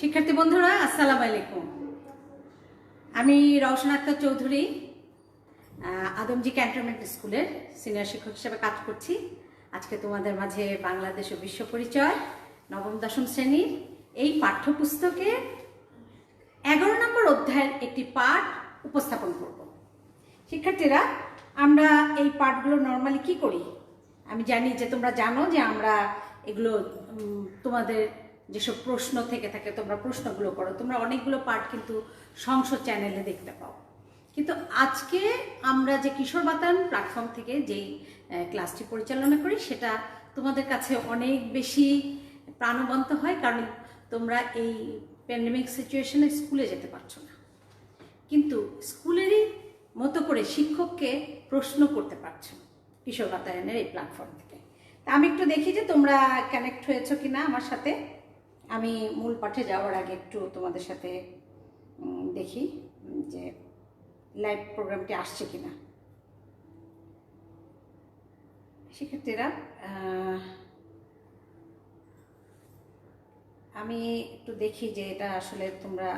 শিক্ষার্থী বন্ধুরা আসসালামু আলাইকুম। আমি রওশন আক্তার চৌধুরী আদমজি ক্যান্টনমেন্ট স্কুলের সিনিয়র শিক্ষক হিসেবে কাজ করছি। আজকে তোমাদের মাঝে বাংলাদেশ ও বিশ্ব পরিচয় নবম দশম শ্রেণীর এই পাঠ্যপুস্তকের 11 নম্বর অধ্যায়ের একটি পাঠ উপস্থাপন করব। শিক্ষার্থীরা, আমরা এই পাঠগুলো নর্মালি কি করি? আমি জানি যে তোমরা জানো যে আমরা এগুলো তোমাদের যেসব প্রশ্ন থেকে থাকে তোমরা প্রশ্নগুলো করো, তোমরা অনেকগুলো পাঠ কিন্তু সংসদ চ্যানেলে দেখতে পাও। কিন্তু আজকে আমরা যে কিশোর বাতায়ন প্ল্যাটফর্ম থেকে যেই ক্লাসটি পরিচালনা করি সেটা তোমাদের কাছে অনেক বেশি প্রাণবন্ত হয়, কারণ তোমরা এই প্যান্ডেমিক সিচুয়েশনে স্কুলে যেতে পারছো না, কিন্তু স্কুলেরই মতো করে শিক্ষককে প্রশ্ন করতে পারছো কিশোর বাতায়নের এই প্ল্যাটফর্ম থেকে। তা আমি একটু দেখি যে তোমরা কানেক্ট হয়েছো কিনা আমার সাথে। আমি মূল পাঠে যাওয়ার আগে একটু তোমাদের সাথে দেখি যে লাইভ প্রোগ্রামটি আসছে কিনা। শিক্ষার্থীরা, আমি একটু দেখি যে এটা আসলে তোমরা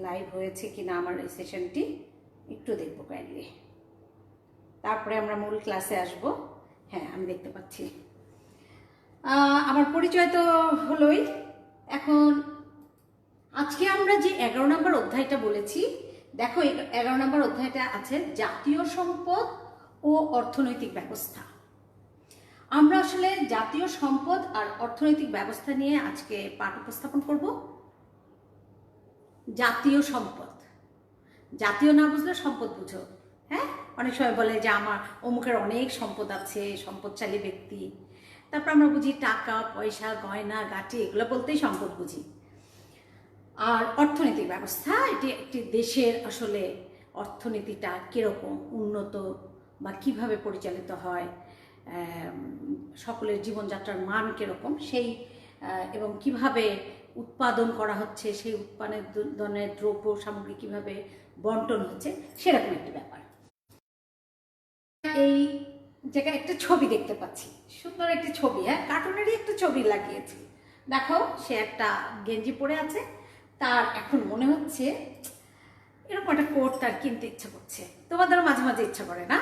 লাইভ হয়েছে কিনা, আমার এই সেশনটি একটু দেখবো কাইন্ডলি, তারপরে আমরা মূল ক্লাসে আসব। হ্যাঁ, আমি দেখতে পাচ্ছি। আমার পরিচয় তো হলোই। এখন আজকে আমরা যে 11 নম্বর অধ্যায়টা বলেছি, দেখো এই 11 নম্বর অধ্যায়টা আছে জাতীয় সম্পদ ও অর্থনৈতিক ব্যবস্থা। আমরা আসলে জাতীয় সম্পদ আর অর্থনৈতিক ব্যবস্থা নিয়ে আজকে পাঠ উপস্থাপন করব। জাতীয় সম্পদ, জাতীয় না বুঝলে সম্পদ বুঝো। হ্যাঁ, অনেক সময় বলে যে আমার অমুকের অনেক সম্পদ আছে, সম্পদশালী ব্যক্তি। তারপর আমরা বুঝি টাকা পয়সা গয়না গাটি, এগুলো বলতেই সম্পদ বুঝি। আর অর্থনৈতিক ব্যবস্থা, এটি একটি দেশের আসলে অর্থনীতিটা কীরকম উন্নত বা কিভাবে পরিচালিত হয়, সকলের জীবনযাত্রার মান কীরকম সেই এবং কিভাবে উৎপাদন করা হচ্ছে, সেই উৎপাদনের দ্রব্য সামগ্রী কিভাবে বন্টন হচ্ছে, সেরকম একটি ব্যাপার। এই জায়গায় একটা ছবি দেখতে পাচ্ছি, সুন্দর একটি ছবি। হ্যাঁ, কার্টুনেরই একটা ছবি লাগিয়েছি। দেখো, সে একটা গেঞ্জি পরে আছে, তার এখন মনে হচ্ছে এরকম একটা কোট তার কিনতে ইচ্ছা করছে। তোমাদেরও মাঝে মাঝে ইচ্ছা করে না?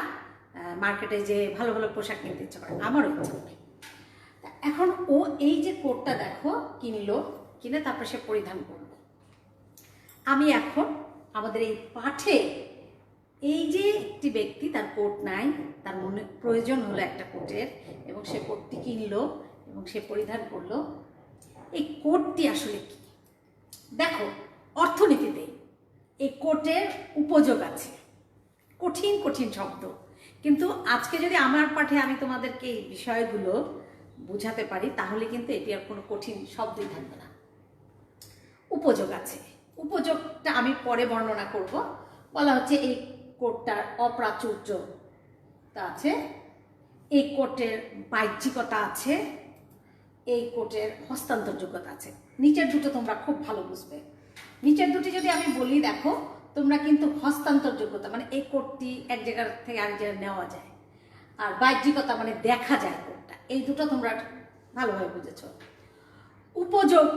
মার্কেটে যে ভালো ভালো পোশাক কিনতে ইচ্ছা করে, আমারও ইচ্ছা করে। এখন ও এই যে কোটটা দেখো কিনলো, কিনে তারপর সে পরিধান করলো। আমি এখন আমাদের এই পাঠে এই যে একটি ব্যক্তি, তার কোট নাই, তার মনে প্রয়োজন হলো একটা কোটের, এবং সে কোটটি কিনলো এবং সে পরিধান করলো। এই কোটটি আসলে কি? দেখো, অর্থনীতিতে এই কোটের উপযোগ আছে, কঠিন কঠিন শব্দ, কিন্তু আজকে যদি আমার পাঠে আমি তোমাদেরকে এই বিষয়গুলো বুঝাতে পারি তাহলে কিন্তু এটি আর কোনো কঠিন শব্দই থাকবে না। উপযোগ আছে, উপযোগটা আমি পরে বর্ণনা করব। বলা হচ্ছে এই কোটটার অপ্রাচুর্যতা আছে, এই কোটের বাহ্যিকতা আছে, এই কোটের হস্তান্তরযোগ্যতা আছে। নিচের দুটো তোমরা খুব ভালো বুঝবে। নিচের দুটি যদি আমি বলি, দেখো তোমরা কিন্তু হস্তান্তরযোগ্যতা মানে এই কোটটি এক জায়গা থেকে আরেক জায়গায় নেওয়া যায়, আর বাহ্যিকতা মানে দেখা যায় কোটটা, এই দুটো তোমরা ভালোভাবে বুঝেছ। উপযোগ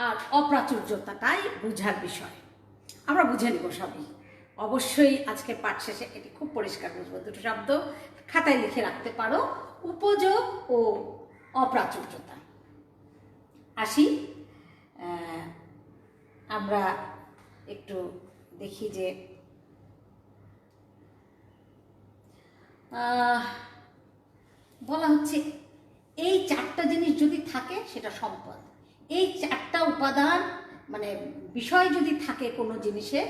আর অপ্রাচুর্যতাটাই বুঝার বিষয়, আমরা বুঝে নিব সবই। অবশ্যই আজকের পাঠ শেষে এটি খুব পরিষ্কার বুঝবো। দুটো শব্দ খাতায় লিখে রাখতে পারো, উপযোগ ও অপ্রাচুর্যতা। আসি, আমরা একটু দেখি যে বলা হচ্ছে এই চারটা জিনিস যদি থাকে সেটা সম্পদ। এই চারটা উপাদান মানে বিষয় যদি থাকে কোনো জিনিসে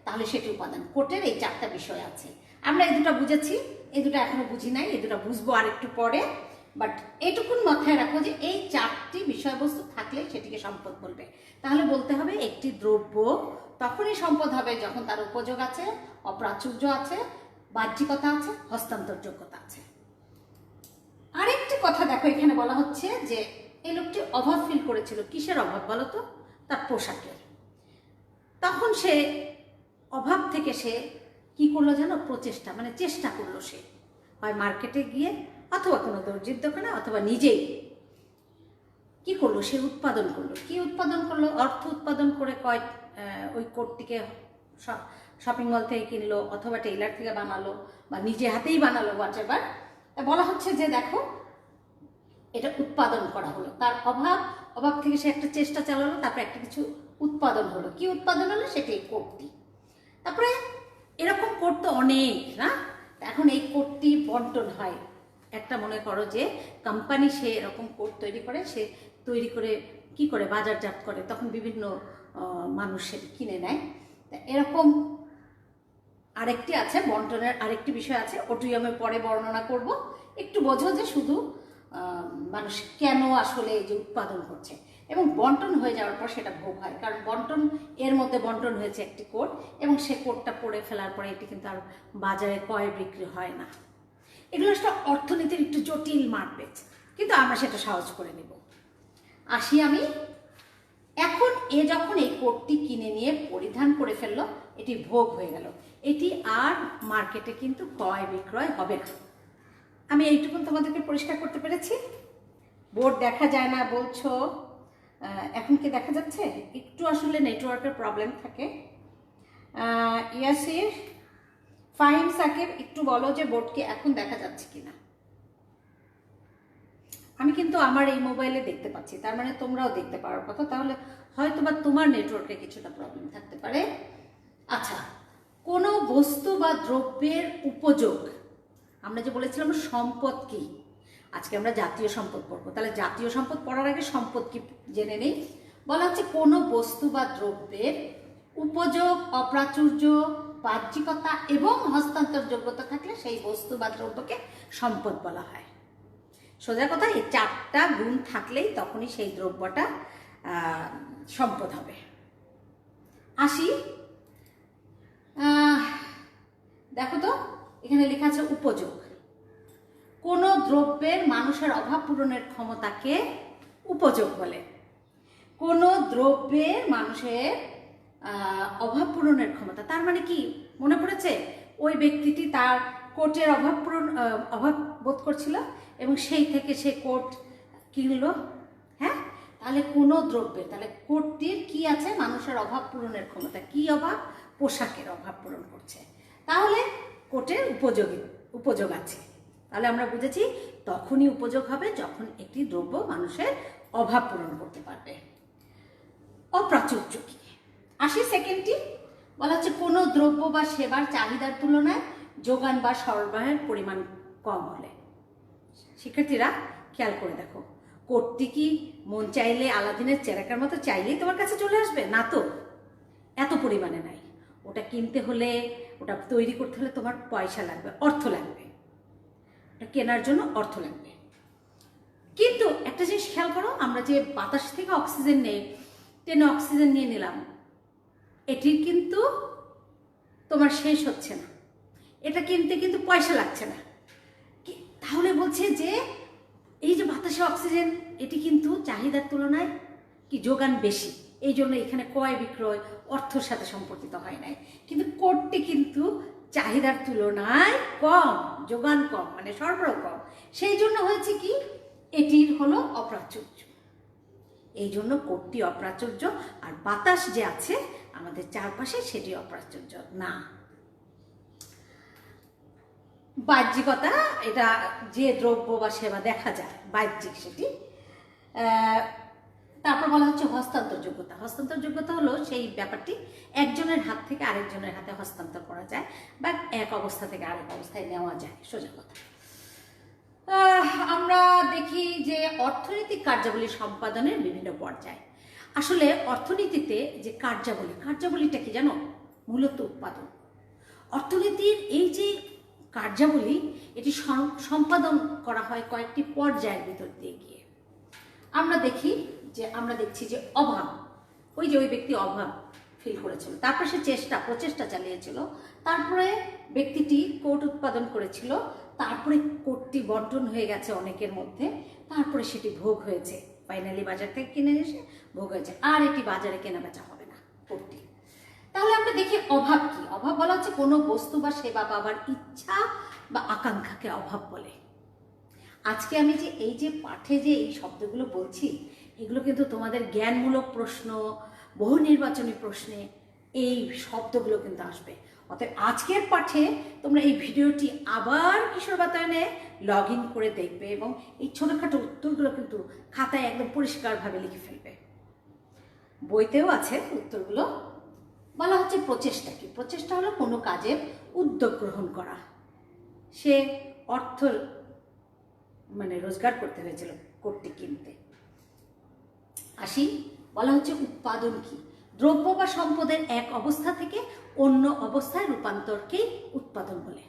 তাহলে সেটি উপাদান। কোটের এই চারটা বিষয় আছে, আমরা এই দুটো বুঝেছি, এই দুটো এখনো বুঝি নাই, এই দুটো বুঝবো আর একটু পরে। বাট এইটুকুন মাথায় রাখো যে এই চারটি বিষয়বস্তু থাকলে সেটিকে সম্পদ বলবে। তাহলে বলতে হবে একটি দ্রব্য তখনই সম্পদ হবে যখন তার উপযোগ আছে, অপ্রাচুর্য আছে, বাহ্যিকতা আছে, হস্তান্তরযোগ্যতা আছে। আরেকটি কথা দেখো, এখানে বলা হচ্ছে যে এই লোকটি অভাব ফিল করেছিল। কিসের অভাব বলো তো? তার পোশাকের। তখন সে অভাব থেকে সে কি করলো জানো? প্রচেষ্টা, মানে চেষ্টা করলো। সে হয় মার্কেটে গিয়ে অথবা কোনো দর্জির দোকানে অথবা নিজেই কি করলো, সে উৎপাদন করলো। কি উৎপাদন করলো? অর্থ উৎপাদন করে ওই কোটটিকে শপিং মল থেকে কিনলো, অথবা টেইলার থেকে বানালো, বা নিজে হাতেই বানালো, হোয়াটএভার। বলা হচ্ছে যে দেখো, এটা উৎপাদন করা হলো। তার অভাব থেকে সে একটা চেষ্টা চালালো, তারপরে একটা কিছু উৎপাদন হলো। কি উৎপাদন হলো? সেটাই কোটটি। তারপরে এরকম কোট তো অনেক না, এখন এই কোটটি বন্টন হয়। একটা মনে করো যে কোম্পানি সে এরকম কোট তৈরি করে, সে তৈরি করে কি করে বাজারজাত করে, তখন বিভিন্ন মানুষ সেটা কিনে নেয়। এরকম আরেকটি আছে, বন্টনের আরেকটি বিষয় আছে, ওটুই আমি পরে বর্ণনা করব। একটু বোঝো যে শুধু মানুষ কেন আসলে এই যে উৎপাদন করছে, এবং বন্টন হয়ে যাওয়ার পর সেটা ভোগ হয়। কারণ এর মধ্যে বন্টন হয়েছে একটি কোট, এবং সে কোটটা পরে ফেলার পরে এটি কিন্তু আর বাজারে ক্রয় বিক্রি হয় না। এগুলো একটা অর্থনীতির একটু জটিল মারপেচ, কিন্তু আমরা সেটা সহজ করে নেব। আসি আমি এখন, যখন এই কোটটি কিনে নিয়ে পরিধান করে ফেললো, এটি ভোগ হয়ে গেল, এটি আর মার্কেটে কিন্তু ক্রয় বিক্রয় হবে না। আমি এইটুকুন তোমাদেরকে পরিষ্কার করতে পেরেছি। বোর্ড দেখা যায় না বলছো, এখন কি দেখা যাচ্ছে? একটু আসলে নেটওয়ার্কের প্রবলেম থাকে। ইয়াসির, ফাহিম, সাকিব, একটু বলো যে বোর্ডকে এখন দেখা যাচ্ছে কিনা। আমি কিন্তু আমার এই মোবাইলে দেখতে পাচ্ছি, তার মানে তোমরাও দেখতে পারার কথা, তাহলে হয়তো বা তোমার নেটওয়ার্কে কিছুটা প্রবলেম থাকতে পারে। আচ্ছা, কোনো বস্তু বা দ্রব্যের উপযোগ, আমরা যে বলেছিলাম সম্পদ কি, আজকে আমরা জাতীয় সম্পদ পড়বো, তাহলে জাতীয় সম্পদ পড়ার আগে সম্পদ কি জেনে নেই। বলা হচ্ছে কোনো বস্তু বা দ্রব্যের উপযোগ, অপ্রাচুর্য, বাহ্যিকতা এবং হস্তান্তরযোগ্যতা থাকলে সেই বস্তু বা দ্রব্যকে সম্পদ বলা হয়। সোজা কথা, এই 4টা গুণ থাকলেই তখনই সেই দ্রব্যটা সম্পদ হবে। আসি, দেখো তো এখানে লেখা আছে উপযোগ। কোনো দ্রব্যের মানুষের অভাব পূরণের ক্ষমতাকে উপযোগ বলে। কোনো দ্রব্যের মানুষের অভাব পূরণের ক্ষমতা, তার মানে কি মনে পড়েছে? ওই ব্যক্তিটি তার কোটের অভাব বোধ করছিল, এবং সেই থেকে সে কোট কিনলো। হ্যাঁ, তাহলে কোনো দ্রব্যের, তাহলে কোটটির কি আছে? মানুষের অভাব পূরণের ক্ষমতা। কি অভাব? পোশাকের অভাব পূরণ করছে, তাহলে কোটের উপযোগ আছে। তাহলে আমরা বুঝেছি তখনই উপযোগ হবে যখন একটি দ্রব্য মানুষের অভাব পূরণ করতে পারবে। অপ্রাচুর্য কি? আসি সেকেন্ডটি, বলা হচ্ছে কোনো দ্রব্য বা সেবার চাহিদার তুলনায় যোগান বা সরবরাহের পরিমাণ কম হলে। শিক্ষার্থীরা খেয়াল করে দেখো, কোটটি কি মন চাইলে আলাদিনের চেরাকার মতো চাইলেই তোমার কাছে চলে আসবে? না তো, এত পরিমাণে নাই। ওটা কিনতে হলে, ওটা তৈরি করতে হলে তোমার পয়সা লাগবে, অর্থ লাগবে, ওটা কেনার জন্য অর্থ লাগবে। কিন্তু একটা জিনিস খেয়াল করো, আমরা যে বাতাস থেকে অক্সিজেন নেই, টেনে অক্সিজেন নিয়ে নিলাম, এটির কিন্তু তোমার শেষ হচ্ছে না, এটা কিনতে কিন্তু পয়সা লাগছে না। তাহলে বলছে যে এই যে বাতাসে অক্সিজেন, এটি কিন্তু চাহিদার তুলনায় কি যোগান বেশি, এই জন্য এখানে ক্রয় বিক্রয় অর্থের সাথে সম্পর্কিত হয় নাই। কিন্তু কোটটি কিন্তু চাহিদার তুলনায় কম, যোগান কম, মানে সরবরাহ কম, সেই জন্য হয়েছে কি এটির হলো অপ্রাচুর্য। এই জন্য কোটটি অপ্রাচুর্য, আর বাতাস যে আছে আমাদের চারপাশে সেটি অপ্রাচুর্য না। বাহ্যিকতা, এটা যে দ্রব্য বা সেবা দেখা যায় বাহ্যিক সেটি। তারপর বলা হচ্ছে হস্তান্তরযোগ্যতা। হস্তান্তরযোগ্যতা হলো সেই ব্যাপারটি একজনের হাত থেকে আরেকজনের হাতে হস্তান্তর করা যায়, বা এক অবস্থা থেকে আরেক অবস্থায় নেওয়া যায়, সোজা কথা। আমরা দেখি যে অর্থনৈতিক কার্যাবলী সম্পাদনের বিভিন্ন পর্যায়। আসলে অর্থনীতিতে যে কার্যাবলীটা কি জানো? মূলত উৎপাদন। অর্থনীতির এই যে কার্যাবলী, এটি সম্পাদন করা হয় কয়েকটি পর্যায়ের ভিতর দিয়ে গিয়ে। আমরা দেখছি যে অভাব, ওই ব্যক্তি অভাব ফিল করেছিল, তারপরে সে প্রচেষ্টা চালিয়েছিল, তারপরে ব্যক্তিটি কোট উৎপাদন করেছিল, তারপরে কোটটি বন্টন হয়ে গেছে অনেকের মধ্যে, তারপরে সেটি ভোগ হয়েছে, ফাইনালি বাজার থেকে কিনে এসে ভোগ হয়েছে, আর এটি বাজারে কেনা বেচা হবে না কোটটি। তাহলে আমরা দেখি অভাব কি। অভাব বলা হচ্ছে কোনো বস্তু বা সেবা পাবার ইচ্ছা বা আকাঙ্ক্ষাকে অভাব বলে। আজকে আমি যে এই যে পাঠে যে এই শব্দগুলো বলছি, এগুলো কিন্তু তোমাদের জ্ঞানমূলক প্রশ্ন, বহু নির্বাচনী প্রশ্নে এই শব্দগুলো কিন্তু আসবে। অতএব আজকের পাঠে তোমরা এই ভিডিওটি আবার কিশোর বাতায়নে লগ ইন করে দেখবে এবং এই ছোটোখাটো উত্তরগুলো কিন্তু খাতায় একদম পরিষ্কারভাবে লিখে ফেলবে। বইতেও আছে উত্তরগুলো। বলা হচ্ছে প্রচেষ্টা কি? প্রচেষ্টা হলো কোনো কাজের উদ্যোগ গ্রহণ করা। সে অর্থ রোজগার করতে হয়েছিল কোটটি কিনতে। আসি, বলা হচ্ছে উৎপাদন কি? দ্রব্য বা সম্পদের এক অবস্থা থেকে অন্য অবস্থায় রূপান্তরকেই উৎপাদন বলে।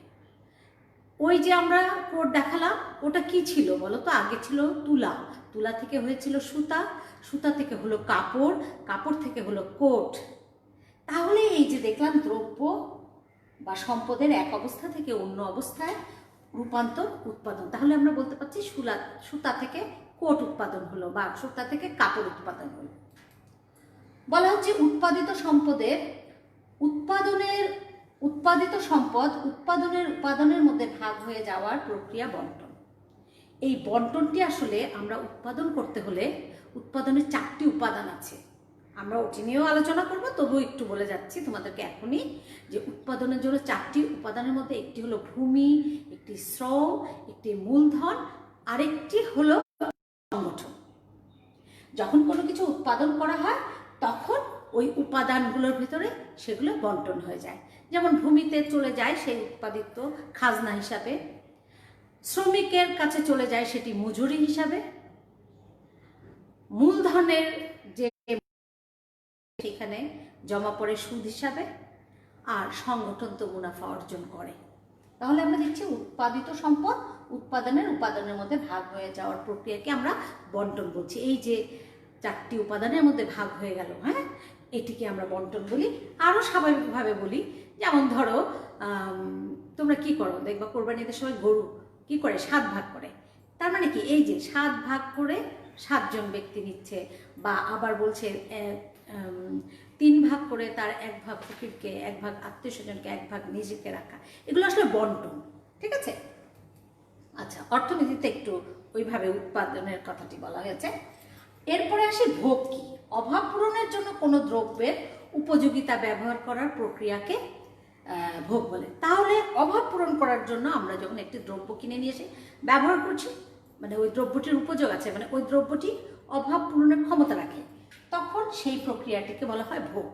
ওই যে আমরা কোট দেখালাম, ওটা কি ছিল বলো তো? আগে ছিল তুলা, তুলা থেকে হয়েছিল সুতা, সুতা থেকে হলো কাপড়, কাপড় থেকে হলো কোট। তাহলে এই যে দেখলাম দ্রব্য বা সম্পদের এক অবস্থা থেকে অন্য অবস্থায় রূপান্তর উৎপাদন, তাহলে আমরা বলতে পারছি সুতা থেকে কোট উৎপাদন হলো বা সুতা থেকে কাপড় উৎপাদন হলো। বলা হচ্ছে উৎপাদিত সম্পদ উৎপাদনের উপাদানের মধ্যে ভাগ হয়ে যাওয়ার প্রক্রিয়া বন্টন। এই বন্টনটি আসলে আমরা উৎপাদন করতে হলে উৎপাদনের 4টি উপাদান আছে। আমরা ওটি নিয়েও আলোচনা করবো, তবুও একটু বলে যাচ্ছি তোমাদেরকে এখনই যে উৎপাদনের জন্য 4টি উপাদানের মধ্যে একটি হলো ভূমি, একটি শ্রম, একটি মূলধন, আরেকটি হলো সংগঠন। যখন কোনো কিছু উৎপাদন করা হয় তখন ওই উপাদানগুলোর ভিতরে সেগুলো বন্টন হয়ে যায়। যেমন ভূমিতে চলে যায় সেই উৎপাদিত খাজনা হিসাবে, শ্রমিকের কাছে চলে যায় সেটি মজুরি হিসাবে, মূলধনের যে সেখানে জমা পড়ে সুদ হিসাবে, আর সংগঠন তো মুনাফা অর্জন করে। তাহলে আমরা দেখছি উৎপাদিত সম্পদ উপাদানের মধ্যে ভাগ হয়ে যাওয়ার প্রক্রিয়াকে আমরা বন্টন বলছি। এই যে 4টি উপাদানের মধ্যে ভাগ হয়ে গেল, হ্যাঁ, এটিকে আমরা বন্টন বলি। আরও স্বাভাবিকভাবে বলি, যেমন ধরো তোমরা কি করো দেখবা কোরবানিদের সময় গরু কি করে 7 ভাগ করে। তার মানে কি এই যে 7 ভাগ করে 7 জন ব্যক্তি নিচ্ছে, বা আবার বলছে 3 ভাগ করে তার 1 ভাগ ফকিরকে, 1 ভাগ আত্মীয় স্বজনকে, 1 ভাগ নিজেকে রাখা। এগুলো আসলে বন্টন, ঠিক আছে? আচ্ছা, অর্থনীতিতে একটু ওইভাবে উৎপাদনের কথাটি বলা হয়েছে। এরপরে আসি ভোগ কি? অভাব পূরণের জন্য কোনো দ্রব্যের উপযোগিতা ব্যবহার করার প্রক্রিয়াকে ভোগ বলে। তাহলে অভাব পূরণ করার জন্য আমরা যখন একটি দ্রব্য কিনে নিয়ে এসে ব্যবহার করছি, ওই দ্রব্যটির উপযোগ আছে, ওই দ্রব্যটি অভাব পূরণের ক্ষমতা রাখে, তখন সেই প্রক্রিয়াটিকে বলা হয় ভোগ।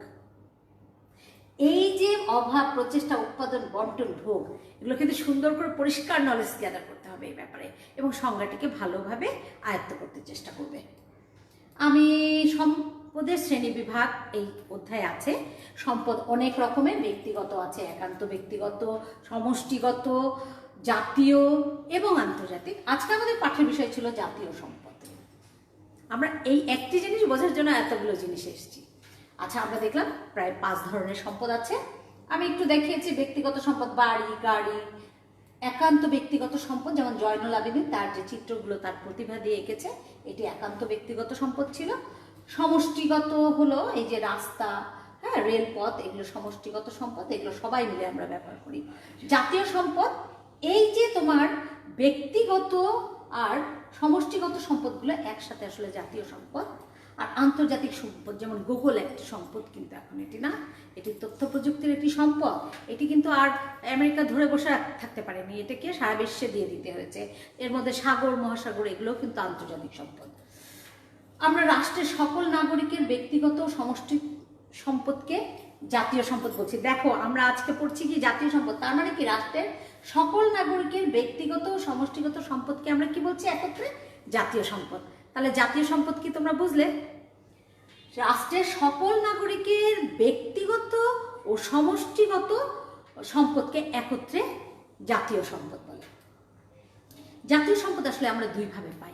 এই যে অভাব, প্রচেষ্টা, উৎপাদন, বন্টন, ভোগ, এগুলো কিন্তু সুন্দর করে পরিষ্কার নলেজ গ্যাদার করতে হবে এই ব্যাপারে, এবং সংজ্ঞাটিকে ভালোভাবে আয়ত্ত করতে চেষ্টা করবে। আমি সম্পদের শ্রেণী বিভাগ এই অধ্যায়ে আছে। সম্পদ অনেক রকমের, ব্যক্তিগত আছে, একান্ত ব্যক্তিগত, সমষ্টিগত, জাতীয় এবং আন্তর্জাতিক। আজকে আমাদের পাঠ্যের বিষয় ছিল জাতীয় সম্পদ। আমরা এই একটি জিনিস বোঝার জন্য এতগুলো জিনিস এসেছি। আচ্ছা, আমরা দেখলাম প্রায় 5 ধরনের সম্পদ আছে। আমি একটু দেখিয়েছি ব্যক্তিগত সম্পদ, বাড়ি, গাড়ি। একান্ত ব্যক্তিগত সম্পদ, যেমন জয়নুল আবেদিন তার যে চিত্রগুলো তার প্রতিভা দিয়ে এঁকেছে, এটি একান্ত ব্যক্তিগত সম্পদ ছিল। সমষ্টিগত হলো এই যে রাস্তা, হ্যাঁ, রেলপথ, এগুলো সমষ্টিগত সম্পদ, এগুলো সবাই মিলে আমরা ব্যবহার করি। জাতীয় সম্পদ এই যে তোমার ব্যক্তিগত আর সমষ্টিগত সম্পদগুলো একসাথে আসলে জাতীয় সম্পদ। আর আন্তর্জাতিক সম্পদ যেমন গুগল একটি সম্পদ, কিন্তু এখন এটি না, এটি তথ্য প্রযুক্তির একটি সম্পদ। এটি কিন্তু আর আমেরিকা ধরে বসে থাকতে পারেনি, এটাকে সারা বিশ্বে দিয়ে দিতে হয়েছে। এর মধ্যে সাগর, মহাসাগর, এগুলোও কিন্তু আন্তর্জাতিক সম্পদ। আমরা রাষ্ট্রের সকল নাগরিকের ব্যক্তিগত সমষ্টি সম্পদকে জাতীয় সম্পদ বলছি। দেখো, আমরা আজকে পড়ছি কি জাতীয় সম্পদ, তার মানে কি রাষ্ট্রের সকল নাগরিকের ব্যক্তিগত সমষ্টিগত সম্পদকে আমরা কি বলছি একত্রে? জাতীয় সম্পদ। তাহলে জাতীয় সম্পদ কি তোমরা বুঝলে? রাষ্ট্রের সকল নাগরিকের ব্যক্তিগত ও সমষ্টিগত সম্পদকে একত্রে জাতীয় সম্পদ বলে। জাতীয় সম্পদ আসলে আমরা 2 ভাবে পাই।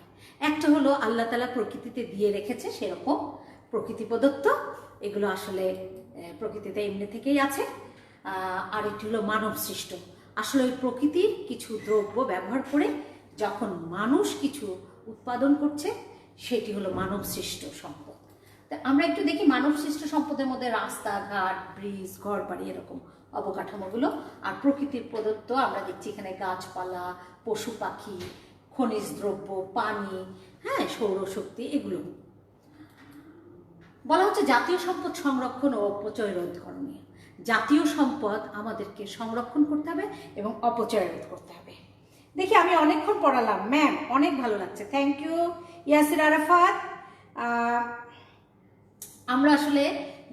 একটা হলো আল্লাহ তাআলা প্রকৃতিতে দিয়ে রেখেছে, সেরকম প্রকৃতি প্রদত্ত, এগুলো আসলে প্রকৃতিতে এমনি থেকেই আছে। আর একটি হলো মানব সৃষ্ট, আসলে ওই প্রকৃতির কিছু দ্রব্য ব্যবহার করে যখন মানুষ কিছু উৎপাদন করছে, সেটি হলো মানব সৃষ্ট সম্পদ। তা আমরা একটু দেখি মানব সৃষ্ট সম্পদের মধ্যে রাস্তাঘাট, ব্রিজ, ঘর বাড়ি, এরকম অবকাঠামোগুলো। আর প্রকৃতির প্রদত্ত আমরা দেখছি এখানে গাছপালা, পশু পাখি, খনিজ দ্রব্য, পানি, হ্যাঁ, সৌরশক্তি, এগুলো বলা হচ্ছে জাতীয় সম্পদ সংরক্ষণ ও অপচয় রোধ করণীয়। জাতীয় সম্পদ আমাদেরকে সংরক্ষণ করতে হবে এবং অপচয় রোধ করতে হবে। দেখি আমি অনেকক্ষণ পড়ালাম ম্যাম, অনেক ভালো লাগছে, থ্যাংক ইউ ইয়াসির আরাফাত। আমরা আসলে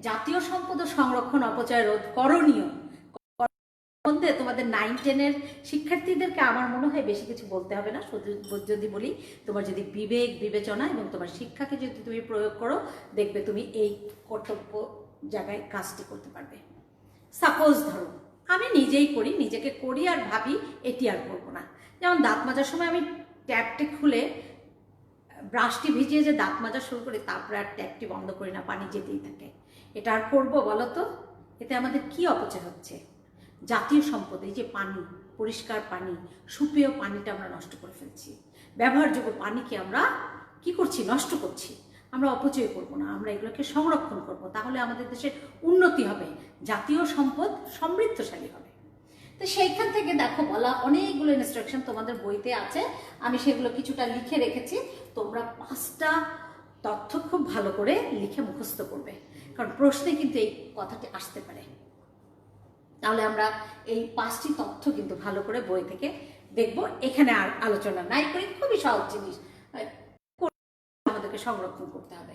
জাতীয় সম্পদ ও সংরক্ষণ অপচয় রোধ করণীয় মধ্যে তোমাদের 9-10-এর শিক্ষার্থীদেরকে আমার মনে হয় বেশি কিছু বলতে হবে না। শুধু যদি বলি, তোমার যদি বিবেক বিবেচনা এবং তোমার শিক্ষাকে যদি তুমি প্রয়োগ করো, দেখবে তুমি এই কর্তব্য জায়গায় কাজটি করতে পারবে। সাপোজ ধরো আমি নিজেই করি, নিজেকে করি আর ভাবি এটি আর করবো না। যেমন দাঁত মাজার সময় আমি ট্যাপটি খুলে ব্রাশটি ভিজিয়ে যে দাঁত মাজা শুরু করি, তারপরে আর ট্যাপটি বন্ধ করি না, পানি যেতেই থাকে। এটা আর করবো বলো তো? এতে আমাদের কি অপচয় হচ্ছে? জাতীয় সম্পদ, এই যে পানি, পরিষ্কার পানি, সুপেয় পানিটা আমরা নষ্ট করে ফেলছি। ব্যবহারযোগ্য পানিকে আমরা কি করছি? নষ্ট করছি। আমরা অপচয় করব না, আমরা এগুলোকে সংরক্ষণ করব, তাহলে আমাদের দেশের উন্নতি হবে, জাতীয় সম্পদ সমৃদ্ধশালী হবে। তো সেইখান থেকে দেখো বলা অনেকগুলো ইনস্ট্রাকশন তোমাদের বইতে আছে, আমি সেগুলো কিছুটা লিখে রেখেছি। তোমরা 5টা তথ্য খুব ভালো করে লিখে মুখস্থ করবে, কারণ প্রশ্নে কিন্তু এই কথাটি আসতে পারে। তাহলে আমরা এই 5টি তথ্য কিন্তু ভালো করে বই থেকে দেখব। এখানে আর আলোচনা নাই করি, খুবই সহজ জিনিস আমাদেরকে সংরক্ষণ করতে হবে।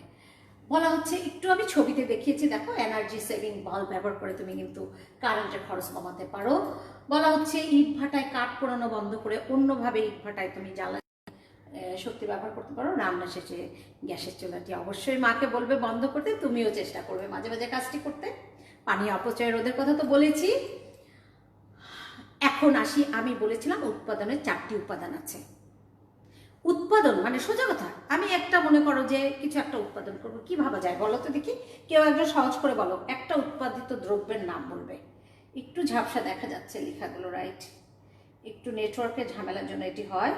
বলা হচ্ছে, একটু আমি ছবিতে দেখিয়েছি, দেখো এনার্জি সেভিং বাল্ব ব্যবহার করে তুমি কিন্তু কারেন্টের খরচ কমাতে পারো। বলা হচ্ছে ইট ভাটায় কাঠ পোড়ানো বন্ধ করে অন্যভাবে ইট ভাটায় তুমি জ্বালানি শক্তি ব্যবহার করতে পারো। রান্না শেষে গ্যাসের চুলাটি অবশ্যই মাকে বলবে বন্ধ করতে, তুমিও চেষ্টা করবে মাঝে মাঝে কাজটি করতে। পানি অপচয় রোধের কথা তো বলেছি। এখন আসি, আমি বলেছিলাম উৎপাদনের 4টি উপাদান আছে। উৎপাদন মানে সোজা কথা, আমি একটা মনে করো যে কিছু একটা উৎপাদন করবো, কি ভাবা যায় বলো তো দেখি? কেউ একজন সহজ করে বলো, একটা উৎপাদিত দ্রব্যের নাম বলবে। একটু ঝাপসা দেখা যাচ্ছে লেখাগুলো, রাইট? একটু নেটওয়ার্কের ঝামেলার জন্য এটি হয়।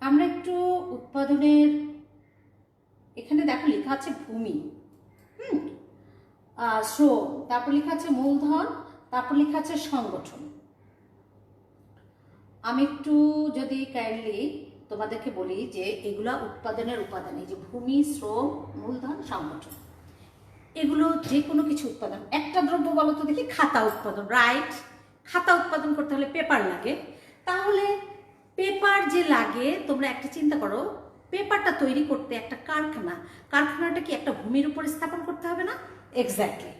আমরা একটু উৎপাদনের, এখানে দেখো লেখা আছে ভূমি, শ্রম, তারপর লেখা আছে মূলধন, তারপর লেখা আছে সংগঠন। আমি একটু যদি কাইন্ডলি তোমাদেরকে বলি যে এগুলা উৎপাদনের উপাদান, এই যে ভূমি, শ্রম, মূলধন, সংগঠন, এগুলো যে কোনো কিছু উৎপাদন। একটা দ্রব্য বলো তো দেখি? খাতা উৎপাদন, রাইট? খাতা উৎপাদন করতে হলে পেপার লাগে। তাহলে পেপার যে লাগে, তোমরা একটা চিন্তা করো, পেপারটা তৈরি করতে একটা কারখানাটা কি একটা ভূমির উপর স্থাপন করতে হবে না? এক্স্যাক্টলি।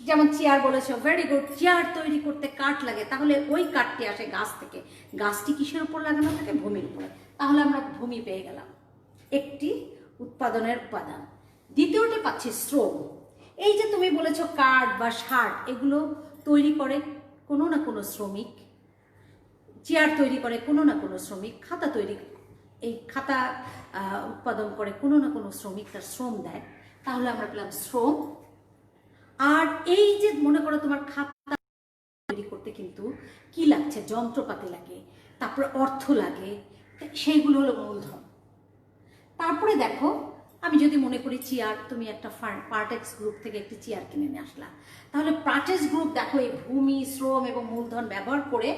যেমন চেয়ার বলেছো, ভেরি গুড, চেয়ার তৈরি করতে কাঠ লাগে, তাহলে ওই কাঠটি আসে গাছ থেকে। গাছটি কিসের উপর লাগানো থাকে? ভূমির উপরে। তাহলে আমরা ভূমি পেয়ে গেলাম, একটি উৎপাদনের উপাদান। দ্বিতীয়টি পাচ্ছি শ্রম। এই যে তুমি বলেছো কাঠ বা শার্ট, এগুলো তৈরি করে কোনো না কোনো শ্রমিক। চেয়ার তৈরি করে কোনো না কোনো শ্রমিক। খাতা তৈরি, এই খাতা উৎপাদন করে কোনো না কোনো শ্রমিক তার শ্রম দেয়। তাহলে আমরা পেলাম শ্রম। আর এই যে মনে করো তোমার খাতা তৈরি করতে কিন্তু কি লাগছে? যন্ত্রপাতি লাগে, তারপরে অর্থ লাগে, সেইগুলো হলো মূলধন। তারপরে দেখো, আমি যদি মনে করি চেয়ার, তুমি একটা পার্টেক্স গ্রুপ থেকে একটি চেয়ার কিনে নিয়ে আসলা, তাহলে পার্টেক্স গ্রুপ দেখো এই ভূমি, শ্রম এবং মূলধন ব্যবহার করে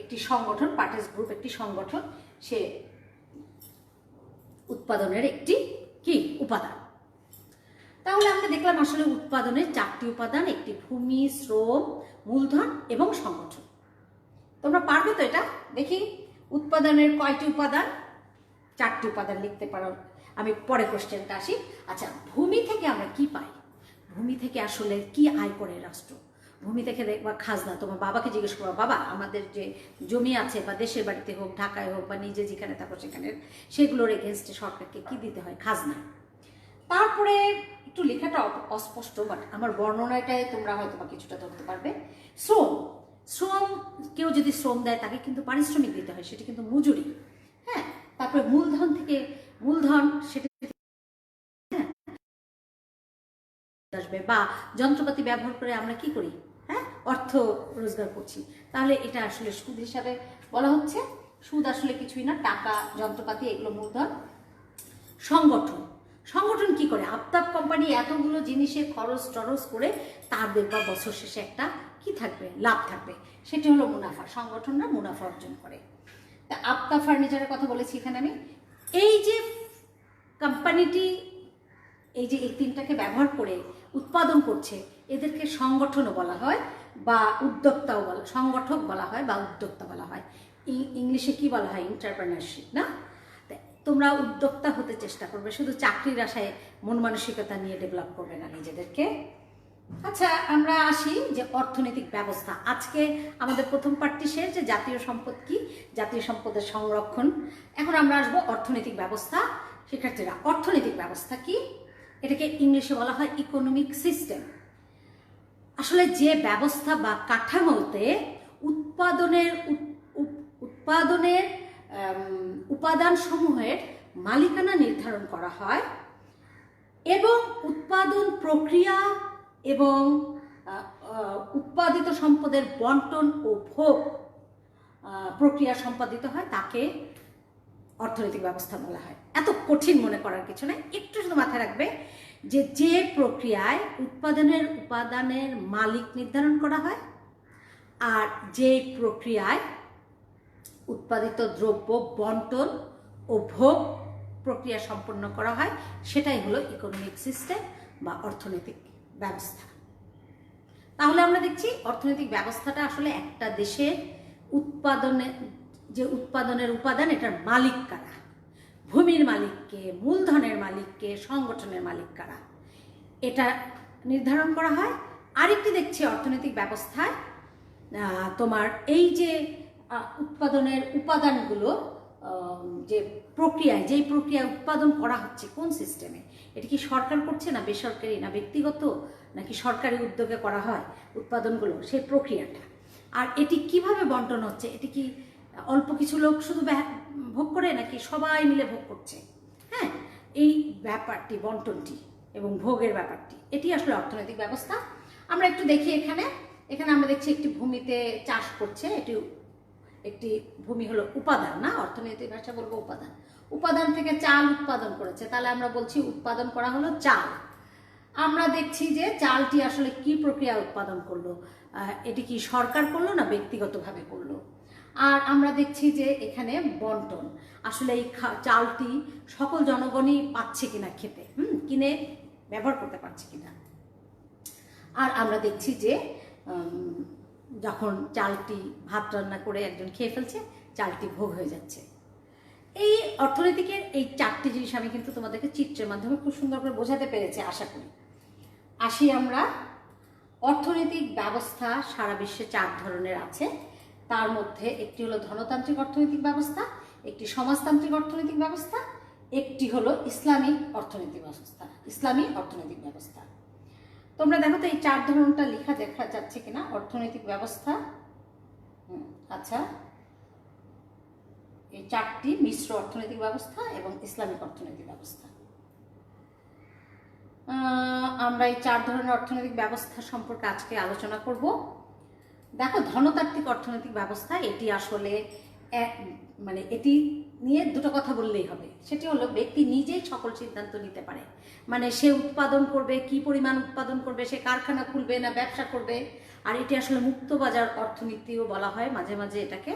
একটি সংগঠন, পার্টেক্স গ্রুপ একটি সংগঠন, সে উৎপাদনের একটি কি উপাদান। তাহলে আমরা দেখলাম আসলে উৎপাদনের 4টি উপাদান, একটি ভূমি, শ্রম, মূলধন এবং সংগঠন। তোমরা পারবে তো এটা? দেখি উৎপাদনের কয়টি উপাদান? 4টি উপাদান লিখতে পারো। আমি পরে কোশ্চেনটা আসি। আচ্ছা, ভূমি থেকে আমরা কি পাই? ভূমি থেকে আসলে কি আয় করে রাষ্ট্র? ভূমি থেকে দেখবা খাজনা। তোমার বাবাকে জিজ্ঞেস করো, বাবা আমাদের যে জমি আছে বা দেশের বাড়িতে হোক, ঢাকায় হোক বা নিজে যেখানে থাকো সেখানে, সেগুলোর এগেনস্টে সরকারকে কি দিতে হয়? খাজনা। তারপরে একটু লেখাটা অস্পষ্ট, বাট আমার বর্ণনাটায় তোমরা হয়তো বা কিছুটা ধরতে পারবে। শ্রম, শ্রম, কেউ যদি শ্রম দেয় তাকে কিন্তু পারিশ্রমিক দিতে হয়, সেটা কিন্তু মজুরি। হ্যাঁ, তারপরে মূলধন থেকে, মূলধন সেটা আসবে, বা যন্ত্রপাতি ব্যবহার করে আমরা কি করি? হ্যাঁ, অর্থ রোজগার করছি। তাহলে এটা আসলে সুদ হিসাবে বলা হচ্ছে। সুদ আসলে কিছুই না, টাকা, যন্ত্রপাতি, এগুলো মূলধন। সংগঠন, সংগঠন কি করে? আফতাব কোম্পানি এতগুলো জিনিসের খরচ টরচ করে তার দেখবা বছর শেষে একটা কি থাকবে? লাভ থাকবে, সেটি হলো মুনাফা। সংগঠনরা মুনাফা অর্জন করে। তা আপকা ফার্নিচারের কথা বলেছি এখানে আমি। এই যে কোম্পানিটি এই যে এই তিনটাকে ব্যবহার করে উৎপাদন করছে, এদেরকে সংগঠনও বলা হয় বা উদ্যোক্তাও বলা, সংগঠক বলা হয় বা উদ্যোক্তা বলা হয়। ইংলিশে কি বলা হয়? এন্টারপ্রেনারশিপ না? তোমরা উদ্যোক্তা হতে চেষ্টা করবে, শুধু চাকরির আশায় মন মানসিকতা নিয়ে ডেভেলপ করবে না নিজেদেরকে। আচ্ছা, আমরা আসি যে অর্থনৈতিক ব্যবস্থা। আজকে আমাদের প্রথম পার্টটি শেষ, যে জাতীয় সম্পদ কি, জাতীয় সম্পদের সংরক্ষণ। এখন আমরা আসবো অর্থনৈতিক ব্যবস্থা। শিক্ষার্থীরা, অর্থনৈতিক ব্যবস্থা কি? এটাকে ইংলিশে বলা হয় ইকোনমিক সিস্টেম। আসলে যে ব্যবস্থা বা কাঠামোতে উৎপাদনের উপাদান সমূহের মালিকানা নির্ধারণ করা হয় এবং উৎপাদন প্রক্রিয়া এবং উৎপাদিত সম্পদের বন্টন ও ভোগ প্রক্রিয়া সম্পাদিত হয়, তাকে অর্থনৈতিক ব্যবস্থা বলা হয়। এত কঠিন মনে করার কিছু নাই, একটু শুধু মাথায় রাখবে যে যে প্রক্রিয়ায় উপাদানের মালিক নির্ধারণ করা হয় আর যে প্রক্রিয়ায় উৎপাদিত দ্রব্য বন্টন ও ভোগ প্রক্রিয়া সম্পন্ন করা হয়, সেটাই হলো ইকোনমিক সিস্টেম বা অর্থনৈতিক ব্যবস্থা। তাহলে আমরা দেখছি অর্থনৈতিক ব্যবস্থাটা আসলে একটা দেশের উৎপাদনের উপাদান, এটার মালিক কারা, ভূমির মালিককে, মূলধনের মালিককে, সংগঠনের মালিক কারা, এটা নির্ধারণ করা হয়। আরেকটি দেখছি অর্থনৈতিক ব্যবস্থায় তোমার এই যে উৎপাদনের উপাদানগুলো যেই প্রক্রিয়ায় উৎপাদন করা হচ্ছে, কোন সিস্টেমে, এটা কি সরকার করছে না বেসরকারি না ব্যক্তিগত নাকি সরকারি উদ্যোগে করা হয় উৎপাদনগুলো, সেই প্রক্রিয়াটা। আর এটি কিভাবে বন্টন হচ্ছে, এটি কি অল্প কিছু লোক শুধু ভোগ করে নাকি সবাই মিলে ভোগ করছে? হ্যাঁ, এই ব্যাপারটি, বন্টনটি এবং ভোগের ব্যাপারটি, এটি আসলে অর্থনৈতিক ব্যবস্থা। আমরা একটু দেখি এখানে আমরা দেখছি একটি ভূমিতে চাষ করছে, একটি ভূমি হলো উপাদান, না অর্থনৈতিক ভাষা বলবো উপাদান। উপাদান থেকে চাল উৎপাদন করেছে, তাহলে আমরা বলছি উৎপাদন করা হলো চাল। আমরা দেখছি যে চালটি আসলে কি প্রক্রিয়া উৎপাদন করলো, এটি কি সরকার করলো না ব্যক্তিগতভাবে করলো। আর আমরা দেখছি যে এখানে বন্টন, আসলে এই চালটি সকল জনগণই পাচ্ছে কিনা খেতে, কিনে ব্যবহার করতে পারছে কিনা। আর আমরা দেখছি যে যখন চালটি ভাত রান্না করে একজন খেয়ে ফেলছে, চালটি ভোগ হয়ে যাচ্ছে। এই অর্থনীতিকের এই চারটি জিনিস আমি কিন্তু তোমাদেরকে চিত্রের মাধ্যমে খুব সুন্দর করে বোঝাতে পেরেছি আশা করি। আসি আমরা, অর্থনৈতিক ব্যবস্থা সারা বিশ্বে 4 ধরনের আছে। তার মধ্যে একটি হলো ধনতান্ত্রিক অর্থনৈতিক ব্যবস্থা, একটি সমাজতান্ত্রিক অর্থনৈতিক ব্যবস্থা, একটি হলো ইসলামিক অর্থনৈতিক ব্যবস্থা। তোমরা দেখো তো এই 4 ধরনটা দেখা যাচ্ছে কিনা, অর্থনৈতিক ব্যবস্থা। আচ্ছা, এই 4টি মিশ্র অর্থনৈতিক ব্যবস্থা এবং ইসলামিক অর্থনৈতিক ব্যবস্থা। আমরা এই 4 ধরনের অর্থনৈতিক ব্যবস্থা সম্পর্কে আজকে আলোচনা করব। দেখো, ধনতান্ত্রিক অর্থনৈতিক ব্যবস্থা, এটি আসলে এটি নিয়ে দুটো কথা বললেই হবে। সেটি হলো ব্যক্তি নিজেই সকল সিদ্ধান্ত নিতে পারে, মানে সে উৎপাদন করবে, কি পরিমাণ উৎপাদন করবে, সে কারখানা খুলবে না ব্যবসা করবে। আর এটি আসলে মুক্ত বাজার অর্থনীতিও বলা হয় মাঝে মাঝে এটাকে।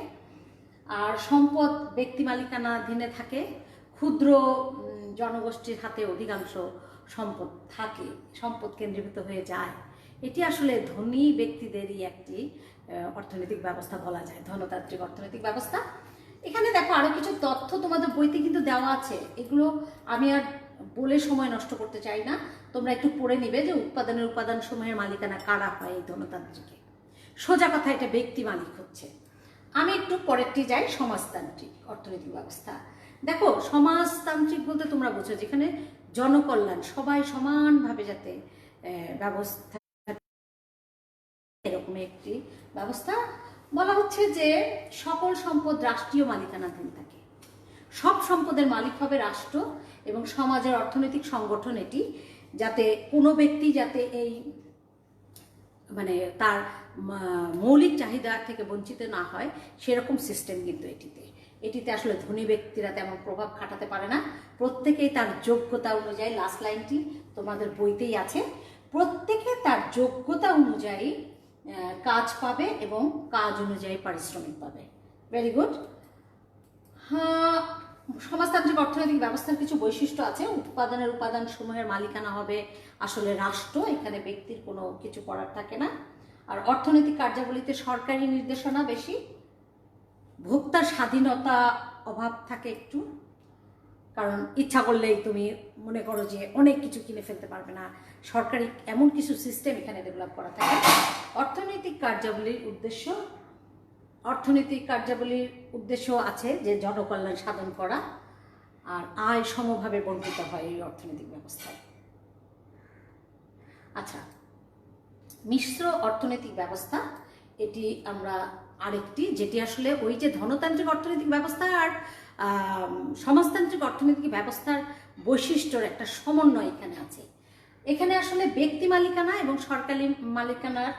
আর সম্পদ ব্যক্তি মালিকানাধীনে থাকে, ক্ষুদ্র জনগোষ্ঠীর হাতে অধিকাংশ সম্পদ থাকে, সম্পদ কেন্দ্রীভূত হয়ে যায়। এটি আসলে ধনী ব্যক্তিদেরই একটি অর্থনৈতিক ব্যবস্থা বলা যায়, ধনতান্ত্রিক অর্থনৈতিক ব্যবস্থা। এখানে দেখো আরো কিছু তথ্য তোমাদের বইতে কিন্তু দেওয়া আছে, এগুলো আমি আর বলে সময় নষ্ট করতে চাই না, তোমরা একটু পড়ে নিবে যে উৎপাদনের উপাদান সমূহের মালিকানা কারা হয় এই ধনতান্ত্রিকে। সোজা কথা, এটা ব্যক্তি মালিক হচ্ছে। আমি একটু পরেরটি যাই, সমাজতান্ত্রিক অর্থনৈতিক ব্যবস্থা। দেখো, সমাজতান্ত্রিক বলতে তোমরা বুঝো যেখানে জনকল্যাণ, সবাই সমানভাবে যাতে ব্যবস্থা, এরকম একটি ব্যবস্থা। বলা হচ্ছে যে সকল সম্পদ রাষ্ট্রীয় মালিকানাধীন থাকে, সব সম্পদের মালিক হবে রাষ্ট্র এবং সমাজের অর্থনৈতিক সংগঠন এটি, যাতে কোনো ব্যক্তি যাতে এই তার মৌলিক চাহিদা থেকে বঞ্চিত না হয়, সেরকম সিস্টেম কিন্তু এটিতে আসলে ধনী ব্যক্তিরা তেমন প্রভাব খাটাতে পারে না। প্রত্যেকেই তার যোগ্যতা অনুযায়ী, লাস্ট লাইনটি তোমাদের বইতেই আছে, প্রত্যেকে তার যোগ্যতা অনুযায়ী কাজ পাবে এবং কাজ অনুযায়ী পারিশ্রমিক পাবে। Very good. হ্যাঁ, সমাজতান্ত্রিক অর্থনৈতিক ব্যবস্থার কিছু বৈশিষ্ট্য আছে। উৎপাদনের উপাদান সমূহের মালিকানা হবে আসলে রাষ্ট্র, এখানে ব্যক্তির কোনো কিছু করার থাকে না। আর অর্থনৈতিক কার্যাবলীতে সরকারি নির্দেশনা বেশি, ভোক্তার স্বাধীনতা অভাব থাকে একটু, কারণ ইচ্ছা করলেই তুমি মনে করো যে অনেক কিছু কিনে ফেলতে পারবে না, সরকারি এমন কিছু সিস্টেম এখানে ডেভেলপ করা থাকে। অর্থনৈতিক কার্যাবলীর উদ্দেশ্য আছে যে জনকল্যাণ সাধন করা, আর আয় সমভাবে বণ্টিত হয় এই অর্থনৈতিক ব্যবস্থায়। আচ্ছা, মিশ্র অর্থনৈতিক ব্যবস্থা, এটি আমরা আরেকটি, যেটি আসলে ওই যে ধনতান্ত্রিক অর্থনৈতিক ব্যবস্থা আর সমাজতান্ত্রিক অর্থনৈতিক ব্যবস্থার বৈশিষ্ট্যর একটা সমন্বয় এখানে আছে। এখানে আসলে ব্যক্তি মালিকানা এবং সরকারি মালিকানার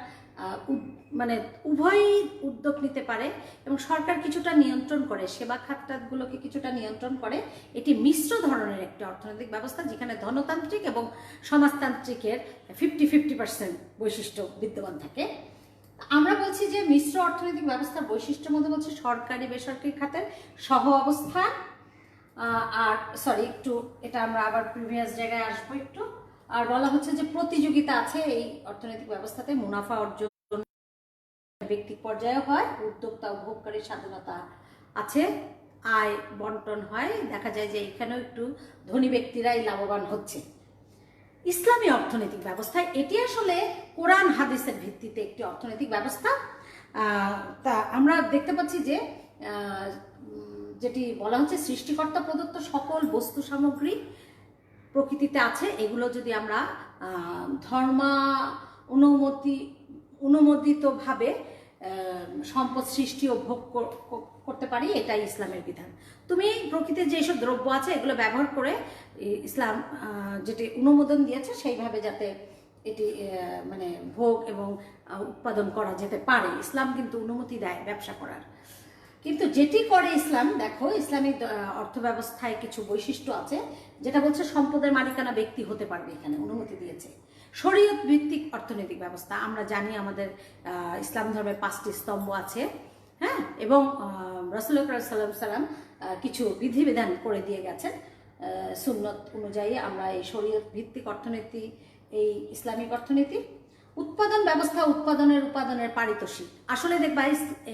মানে উভয়ই উদ্যোগ নিতে পারে এবং সরকার কিছুটা নিয়ন্ত্রণ করে, সেবা খাতগুলোকে কিছুটা নিয়ন্ত্রণ করে। এটি মিশ্র ধরনের একটি অর্থনৈতিক ব্যবস্থা যেখানে ধনতান্ত্রিক এবং সমাজতান্ত্রিকের 50-50% বৈশিষ্ট্য বিদ্যমান থাকে। আমরা বলছি যে মিশ্র অর্থনৈতিক ব্যবস্থার বৈশিষ্ট্যের মধ্যে বলছে সরকারি বেসরকারি খাতের সহ অবস্থান, আর একটু এটা আমরা আবার প্রিভিয়াস জায়গায় আসবো একটু। আর বলা হচ্ছে যে প্রতিযোগিতা আছে এই অর্থনৈতিক ব্যবস্থাতে, মুনাফা অর্জন ব্যক্তিক পর্যায়ে হয়, উদ্যোক্তা ও ভোগকারীর স্বাধীনতা আছে, আয় বন্টন হয়। দেখা যায় যে এখানেও একটু ধনী ব্যক্তিরাই লাভবান হচ্ছে। ইসলামী অর্থনৈতিক ব্যবস্থা, এটি আসলে কোরআন হাদিসের ভিত্তিতে একটি অর্থনৈতিক ব্যবস্থা। তা আমরা দেখতে পাচ্ছি যে যেটি বলা হচ্ছে সৃষ্টিকর্তা প্রদত্ত সকল বস্তু সামগ্রী প্রকৃতিতে আছে, এগুলো যদি আমরা অনুমোদিতভাবে সম্পদ সৃষ্টি ও ভোগ করতে পারি, এটাই ইসলামের বিধান। তুমি প্রকৃতির যেসব দ্রব্য আছে এগুলো ব্যবহার করে ইসলাম যেটি অনুমোদন দিয়েছে সেইভাবে যাতে এটি মানে ভোগ এবং উৎপাদন করা যেতে পারে, ইসলাম কিন্তু অনুমতি দেয় ব্যবসা করার। কিন্তু যেটি করে ইসলাম, দেখো ইসলামিক অর্থব্যবস্থায় কিছু বৈশিষ্ট্য আছে যেটা বলছে সম্পদের মালিকানা ব্যক্তি হতে পারবে, এখানে অনুমতি দিয়েছে। শরীয়ত ভিত্তিক অর্থনৈতিক ব্যবস্থা, আমরা জানি আমাদের ইসলাম ধর্মের 5টি স্তম্ভ আছে, হ্যাঁ, এবং রাসূলুল্লাহ সাল্লাল্লাহু আলাইহি ওয়াসাল্লাম কিছু বিধিবিধান করে দিয়ে গেছেন। সুন্নত অনুযায়ী আমরা এই শরীয়ত ভিত্তিক অর্থনীতি, এই ইসলামিক অর্থনীতি। উৎপাদন ব্যবস্থা, উৎপাদনের পারিতোষিক, আসলে দেখবা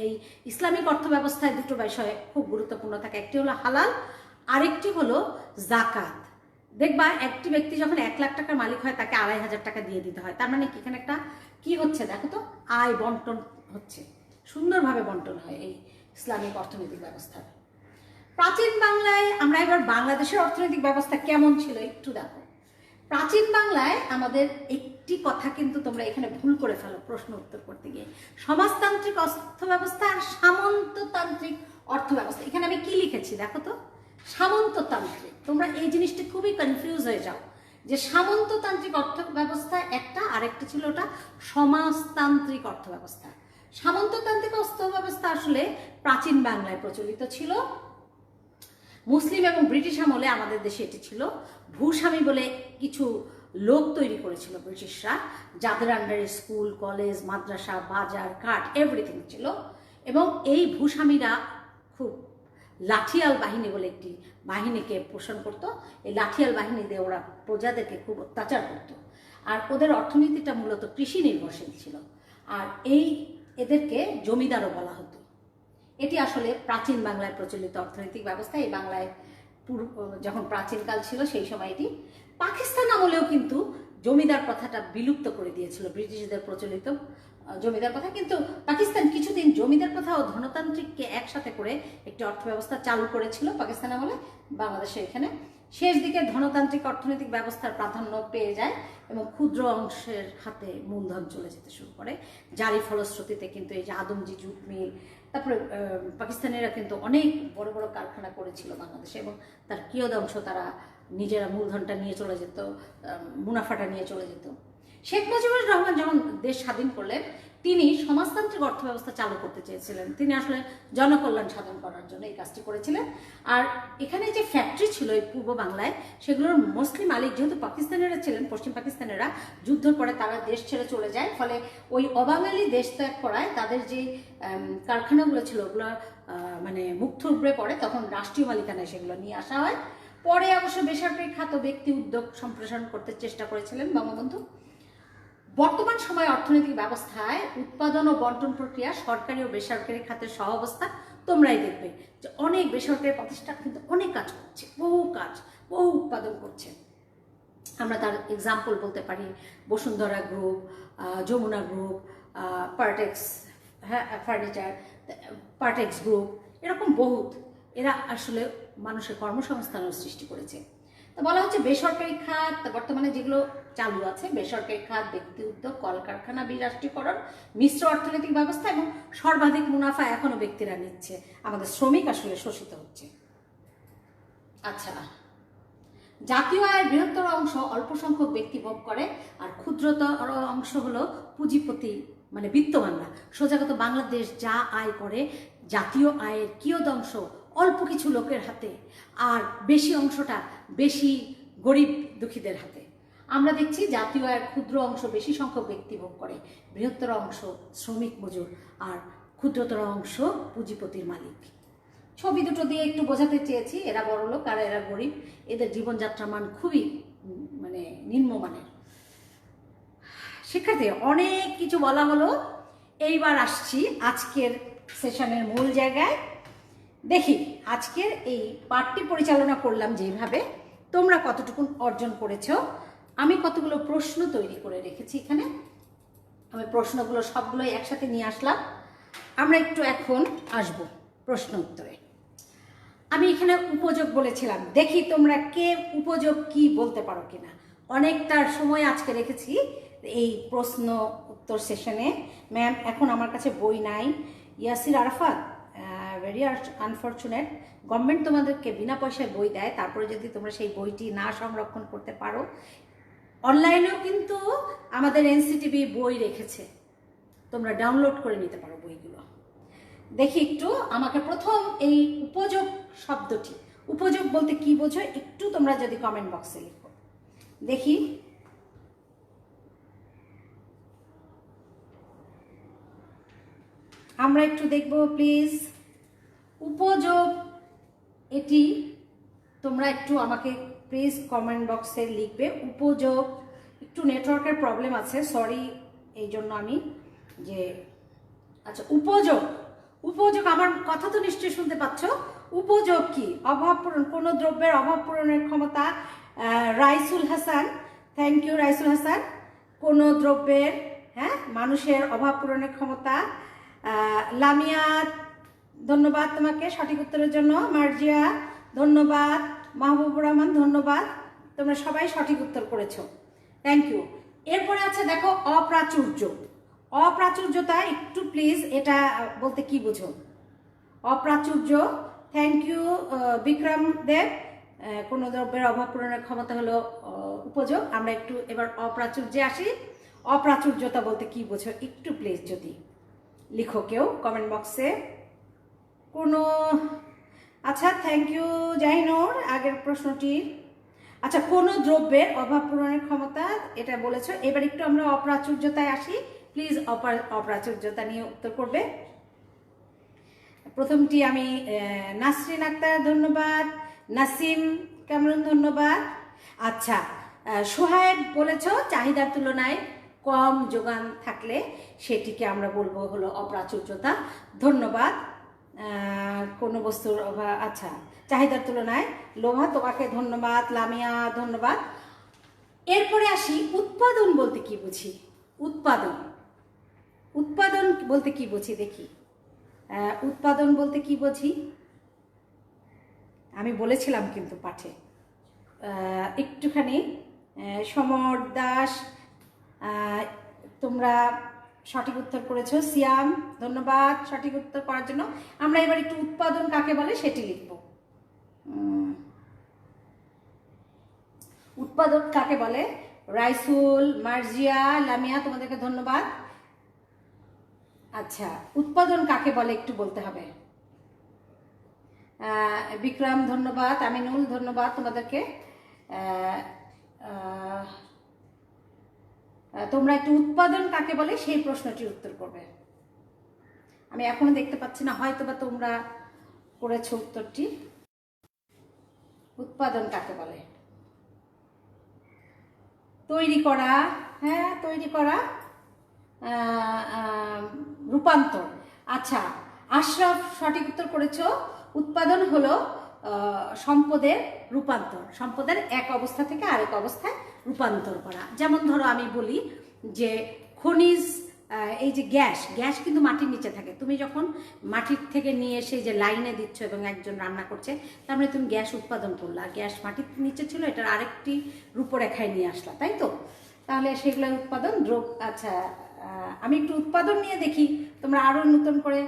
এই ইসলামিক অর্থ ব্যবস্থায় দুটো বিষয় খুব গুরুত্বপূর্ণ থাকে, একটি হলো হালাল, আরেকটি হলো জাকাত। দেখবা একটি ব্যক্তি যখন 1 লাখ টাকার মালিক হয় তাকে 2,500 টাকা দিয়ে দিতে হয়, তার মানে এখানে একটা কি হচ্ছে দেখো তো, আয় বন্টন হচ্ছে, সুন্দরভাবে বন্টন হয় এই ইসলামিক অর্থনৈতিক ব্যবস্থার। প্রাচীন বাংলায়, আমরা এবার বাংলাদেশের অর্থনৈতিক ব্যবস্থা কেমন ছিল একটু দেখো। প্রাচীন বাংলায় আমাদের একটি কথা কিন্তু তোমরা এখানে ভুল করে ফেলো প্রশ্ন উত্তর করতে গিয়ে, সমাজতান্ত্রিক অর্থ ব্যবস্থা আর সামন্ততান্ত্রিক অর্থ ব্যবস্থা। এখানে আমি কি লিখেছি দেখো তো, সামন্ততান্ত্রিক। তোমরা এই জিনিসটি খুবই কনফিউজ হয়ে যাও যে সামন্ততান্ত্রিক অর্থ ব্যবস্থা একটা, আরেকটা ছিল ওটা সমাজতান্ত্রিক অর্থ ব্যবস্থা। সামন্ততান্ত্রিক অর্থ ব্যবস্থা আসলে প্রাচীন বাংলায় প্রচলিত ছিল, মুসলিম এবং ব্রিটিশ আমলে আমাদের দেশে এটি ছিল। ভূস্বামী বলে কিছু লোক তৈরি করেছিল ব্রিটিশরা, যাদের আন্ডারে স্কুল, কলেজ, মাদ্রাসা, বাজার, ঘাট এভরিথিং ছিল। এবং এই ভূস্বামীরা খুব লাঠিয়াল বাহিনী বলে একটি বাহিনীকে পোষণ করত। এই লাঠিয়াল বাহিনী দিয়ে ওরা প্রজাদেরকে খুব অত্যাচার করত, আর ওদের অর্থনীতিটা মূলত কৃষি নির্ভরশীল ছিল, আর এদেরকে জমিদারও বলা হতো। এটি আসলে প্রাচীন বাংলায় প্রচলিত অর্থনৈতিক ব্যবস্থা। এই বাংলায় যখন প্রাচীনকাল ছিল সেই সময় এটি। পাকিস্তান আমলেও কিন্তু জমিদার প্রথাটা বিলুপ্ত করে দিয়েছিল ব্রিটিশদের প্রচলিত জমিদার প্রথা, কিন্তু পাকিস্তান কিছুদিন জমিদার প্রথা ও ধনতান্ত্রিককে একসাথে করে একটি অর্থব্যবস্থা চালু করেছিল পাকিস্তান আমলে। বাংলাদেশে এখানে শেষ দিকে ধনতান্ত্রিক অর্থনৈতিক ব্যবস্থার প্রাধান্য পেয়ে যায় এবং ক্ষুদ্র অংশের হাতে মূলধন চলে যেতে শুরু করে, যারই ফলশ্রুতিতে কিন্তু এই যে আদমজি জুট মিল, তারপরে পাকিস্তানিরা কিন্তু অনেক বড় বড় কারখানা করেছিল বাংলাদেশে, এবং তার কিয়দাংশ তারা নিজেরা মূলধনটা নিয়ে চলে যেত, মুনাফাটা নিয়ে চলে যেত। শেখ মুজিবুর রহমান যখন দেশ স্বাধীন করলেন তিনি সমাজতান্ত্রিক অর্থব্যবস্থা চালু করতে চেয়েছিলেন। তিনি আসলে জনকল্যাণ সাধন করার জন্য এই কাজটি করেছিলেন। আর এখানে যে ফ্যাক্টরি ছিল এই পূর্ব বাংলায়, সেগুলোর মোস্টলি মালিক যেহেতু পাকিস্তানিরা ছিলেন, পশ্চিম পাকিস্তানিরা, যুদ্ধের পরে তারা দেশ ছেড়ে চলে যায়। ফলে ওই অবাঙালি দেশ ত্যাগ করায় তাদের যে কারখানাগুলো ছিল ওগুলো মানে মুখ থুবড়ে পড়ে। তখন রাষ্ট্রীয় মালিকানায় সেগুলো নিয়ে আসা হয়। পরে অবশ্য বেসরকারি খাত ব্যক্তি উদ্যোগ সম্প্রসারণ করতে চেষ্টা করেছিলেন বঙ্গবন্ধু। বর্তমান সময়ে অর্থনৈতিক ব্যবস্থায় উৎপাদন ও বন্টন প্রক্রিয়া সরকারি ও বেসরকারি খাতের সহাবস্থা তোমরাই দেখবে যে অনেক বেসরকারি প্রতিষ্ঠান কিন্তু অনেক কাজ করছে, বহু উৎপাদন করছে। আমরা তার এক্সাম্পল বলতে পারি Bashundhara group, Jamuna group, Partex furniture, Partex group, এরকম বহুত। এরা আসলে মানুষের কর্মসংস্থানের সৃষ্টি করেছে। তো বলা হচ্ছে বেসরকারি খাত বর্তমানে যেগুলো চালু আছে, বেসরকারি খাত, ব্যক্তি উদ্যোগ, কলকারখানা, বিরাষ্ট্রীকরণ, মিশ্র অর্থনৈতিক ব্যবস্থা এবং সর্বাধিক মুনাফা এখনো ব্যক্তিরা নিচ্ছে। আমাদের শ্রমিক আসলে শোষিত হচ্ছে। আচ্ছা, জাতীয় আয়ের বৃহত্তর অংশ অল্প সংখ্যক ব্যক্তি ভোগ করে, আর ক্ষুদ্রতর অংশ হলো পুঁজিপতি মানে বিত্তবানরা। সোজাগত বাংলাদেশ যা আয় করে, জাতীয় আয়ের কিয়দংশ অল্প কিছু লোকের হাতে, আর বেশি অংশটা বেশি গরিব দুঃখীদের হাতে। আমরা দেখছি জাতীয় আয়ের ক্ষুদ্র অংশ বেশি সংখ্যক ব্যক্তি ভোগ করে, বৃহত্তর অংশ শ্রমিক মজুর, আর ক্ষুদ্রতর অংশ পুঁজিপতির মালিক। ছবি দুটো দিয়ে একটু বোঝাতে চেয়েছি এরা বড়লোক আর এরা গরিব, এদের জীবনযাত্রার মান খুবই মানে নিম্নমানের। শিক্ষার্থী, অনেক কিছু বলা হলো, এইবার আসছি আজকের সেশনের মূল জায়গায়। দেখি আজকের এই পাঠটি পরিচালনা করলাম যেভাবে, তোমরা কতটুকু অর্জন করেছো। আমি কতগুলো প্রশ্ন তৈরি করে রেখেছি এখানে, আমি প্রশ্নগুলো সবগুলোই একসাথে নিয়ে আসলাম। আমরা একটু এখন আসব প্রশ্ন উত্তরে। আমি এখানে উপযোগ বলেছিলাম, দেখি তোমরা কে উপযোগ কি বলতে পারো কিনা। অনেকটার সময় আজকে রেখেছি এই প্রশ্ন উত্তর সেশনে। ম্যাম এখন আমার কাছে বই নাই। Yasir Arafat, very unfortunate, government তোমাদেরকে বিনা পয়সায় বই দেয়, তারপরে যদি তোমরা সেই বইটি না সংরক্ষণ করতে পারো, অনলাইনেও কিন্তু আমাদের এনসিটিভি বই রেখেছে, তোমরা ডাউনলোড করে নিতে পারো বইগুলো। দেখি একটু আমাকে প্রথম এই উপযোগ শব্দটি, উপযোগ বলতে কি বোঝো একটু তোমরা যদি কমেন্ট বক্সে লিখো দেখি। আমরা একটু দেখব প্লিজ। উপযোগ এটি তোমরা একটু আমাকে প্লিজ কমেন্ট বক্সে লিখবে। উপযোগ, একটু নেটওয়ার্কের প্রবলেম আছে, সরি এই জন্য আমি যে আচ্ছা উপযোগ, উপযোগ আমার কথা তো নিশ্চয়ই শুনতে পাচ্ছ। উপযোগ কি? অভাব পূরণ, কোনো দ্রব্যের অভাব পূরণের ক্ষমতা। Raisul Hasan, thank you Raisul Hasan. কোনো দ্রব্যের, হ্যাঁ, মানুষের অভাব পূরণের ক্ষমতা। লামিয়া, ধন্যবাদ তোমাকে সঠিক উত্তরের জন্য। মার্জিয়া ধন্যবাদ, মাহবুবুর রহমান ধন্যবাদ, তোমরা সবাই সঠিক উত্তর করেছো, থ্যাংক ইউ। এরপরে আছে দেখো অপ্রাচুর্য। অপ্রাচুর্যতা একটু প্লিজ এটা বলতে কি বুঝো? অপ্রাচুর্য, থ্যাংক ইউ বিক্রম দেব। কোনো দ্রব্যের অভাব পূরণের ক্ষমতা হলো উপযোগ। আমরা একটু এবার অপ্রাচুর্যে আসি। অপ্রাচুর্যতা বলতে কি বুঝো একটু প্লিজ যদি লিখো কেউ কমেন্ট বক্সে। কোনো আচ্ছা, থ্যাংক ইউ জাহিনুর আগের প্রশ্নটি। আচ্ছা, কোনো দ্রব্যের অভাব পূরণের ক্ষমতা এটা বলেছো। এবার একটু আমরা অপ্রাচুর্যতায় আসি, প্লিজ অপ্রাচুর্যতা নিয়ে উত্তর করবে। প্রথমটি আমি নাসরিন আক্তার ধন্যবাদ, নাসিম কামরুন ধন্যবাদ। আচ্ছা, সোহায়েব বলেছ চাহিদার তুলনায় কম যোগান থাকলে সেটিকে আমরা বলবো হলো অপ্রাচুর্যতা, ধন্যবাদ। কোনো বস্তুর অভাব, আচ্ছা চাহিদার তুলনায় লোভা, তোমাকে ধন্যবাদ। লামিয়া ধন্যবাদ। এরপরে আসি উৎপাদন বলতে কি বুঝি। উৎপাদন, উৎপাদন বলতে কি বুঝি দেখি। উৎপাদন বলতে কি বুঝি আমি বলেছিলাম কিন্তু পাঠে। একটুখানি সমর দাস, তোমরা সঠিক উত্তর করেছো। সিয়াম ধন্যবাদ সঠিক উত্তর করার জন্য। আমরা এবার একটু উৎপাদন কাকে বলে সেটি লিখব। উৎপাদন কাকে বলে? রাইসুল, মার্জিয়া, লামিয়া তোমাদেরকে ধন্যবাদ। আচ্ছা, উৎপাদন কাকে বলে একটু বলতে হবে। বিক্রম ধন্যবাদ, আমিনুল ধন্যবাদ তোমাদেরকে। তোমরা একটু উৎপাদন কাকে বলে সেই প্রশ্নটির উত্তর করবে। আমি এখনো দেখতে পাচ্ছি না, হয়তো বা তোমরা করেছো উত্তরটি। উৎপাদন কাকে বলে? তৈরি করা, হ্যাঁ তৈরি করা, রূপান্তর। আচ্ছা, আশরাফ সঠিক উত্তর করেছো। উৎপাদন হলো সম্পদের রূপান্তর, সম্পদের এক অবস্থা থেকে আরেক অবস্থায় রূপান্তর করা। যেমন ধরো আমি বলি যে খনিজ, এই যে গ্যাস কিন্তু মাটির নিচে থাকে। তুমি যখন মাটির থেকে নিয়ে এসে যে লাইনে দিচ্ছ এবং একজন রান্না করছে, তার মানে তুমি গ্যাস উৎপাদন করলা। গ্যাস মাটির নিচে ছিল, এটার আরেকটি রূপরেখায় নিয়ে আসলা, তাই তো? তাহলে সেগুলো উৎপাদন আচ্ছা, আমি একটু উৎপাদন নিয়ে দেখি তোমরা আরও নতুন করে